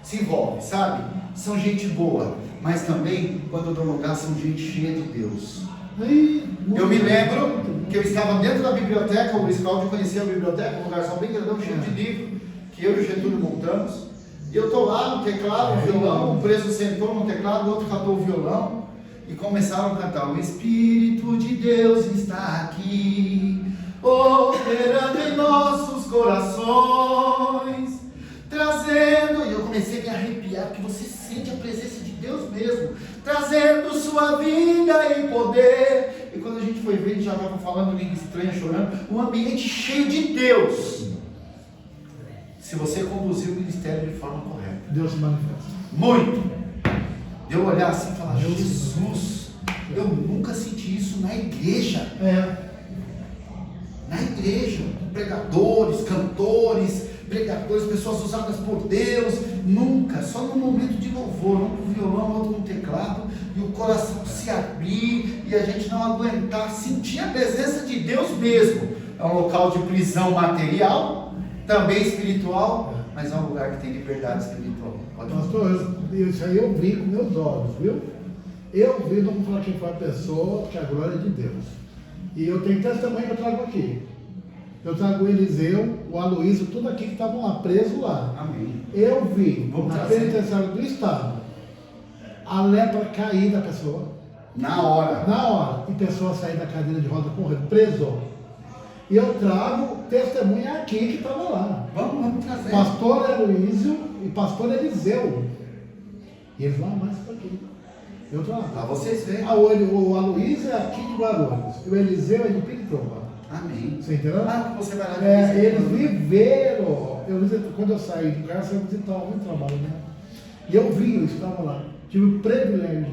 Se envolve, sabe? São gente boa, mas também, quando eu dou lugar, são gente cheia de Deus. Eu me lembro que eu estava dentro da biblioteca, o Luiz Cláudio conhecia a biblioteca, um lugar só bem grandão, cheio de livro, que eu e o Getúlio montamos. E eu estou lá no teclado, o violão, um preso sentou no teclado, o outro cantou o violão, e começaram a cantar: o Espírito de Deus está aqui, operando em nossos corações, trazendo, e eu comecei a me arrepiar, porque você sente a presença de Deus mesmo, trazendo sua vida e poder. E quando foi ver, já estava falando língua estranha, chorando. Um ambiente cheio de Deus. Se você conduzir o ministério de forma correta.
Deus se manifesta.
Muito. De eu olhar assim e falar, Jesus, eu nunca senti isso na igreja. Na igreja, pregadores, cantores, pessoas usadas por Deus, nunca, só no momento de louvor, um com violão, outro com teclado, e o coração se abrir, e a gente não aguentar, sentir a presença de Deus mesmo. É um local de prisão material, também espiritual, mas é um lugar que tem liberdade espiritual.
Pastor, isso aí eu vi com meus olhos, viu? Eu vi, não vou falar quem foi a pessoa, que é a glória de Deus. E eu tenho testemunho que eu trago aqui. Eu trago o Eliseu, o Aloísio, tudo aqui que estavam lá, presos lá.
Amém.
Eu vi,
Vamos
na
trazer.
penitenciária do Estado, a lepra cair da pessoa,
Na hora.
na hora, e pessoa sair da cadeira de roda correndo, preso. E eu trago testemunha aqui que estava lá.
Vamos trazer.
Pastor Aloísio e pastor Eliseu. E eles lá mais para aqui. Eu trago.
Para vocês verem.
O Aloísio é aqui de Guarulhos, e o Eliseu é de Pirituba.
Amém.
Você entendeu?
Você vai lá
Eles viveram. Quando eu saí de casa, eu visitava muito trabalho, né? E eu vi, eu estava lá. Tive o privilégio.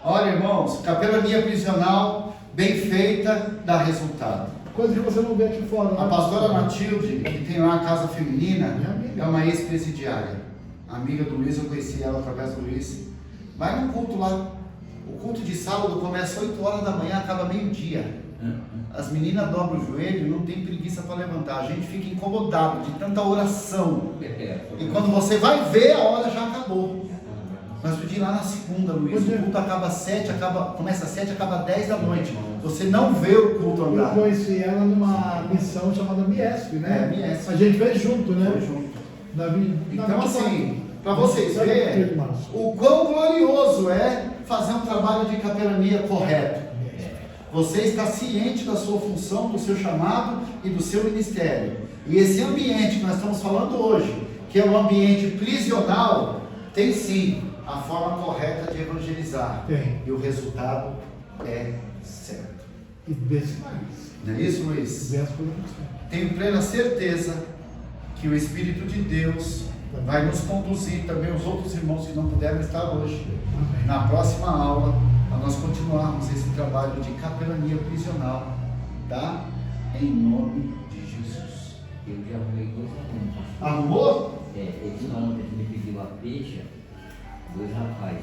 Olha, irmãos, capelania prisional, bem feita, dá resultado.
Coisa que você não vê aqui fora.
A
né?
pastora Matilde, que tem lá a casa feminina,
Minha amiga.
é uma ex-presidiária. Amiga do Luiz, eu conheci ela através do Luiz. Vai no culto lá. O culto de sábado começa às 8 horas da manhã, acaba meio-dia. As meninas dobram o joelho, não tem preguiça para levantar. A gente fica incomodado de tanta oração. E quando você vai ver, a hora já acabou. Nós podíamos ir lá na segunda, Luiz. O culto acaba às 7, começa às 7, acaba às 10 da noite. Você não vê o culto
Eu
andar.
conheci ela numa missão chamada Miesp, né?
Miesp.
A gente fez junto, né?
Foi junto.
Na
Então,
nossa-
assim, para vocês
Sabe
verem
aquele março?
o quão glorioso é fazer um trabalho de capelania correto. Você está ciente da sua função, do seu chamado e do seu ministério. E esse ambiente que nós estamos falando hoje, que é um ambiente prisional, tem sim a forma correta de evangelizar.
Tem.
E o resultado é certo.
E vê-se mais.
Não é isso, Luiz?
Vê as coisas que você-
Tenho plena certeza que o Espírito de Deus vai nos conduzir, também os outros irmãos que não puderam estar hoje,
Amém.
na próxima aula, a nós continuarmos esse trabalho de capelania prisional, tá? Em nome de Jesus.
Eu já arrumei 2 alunos.
Arrumou?
Eles ontem me pediu a ficha, 2 rapazes.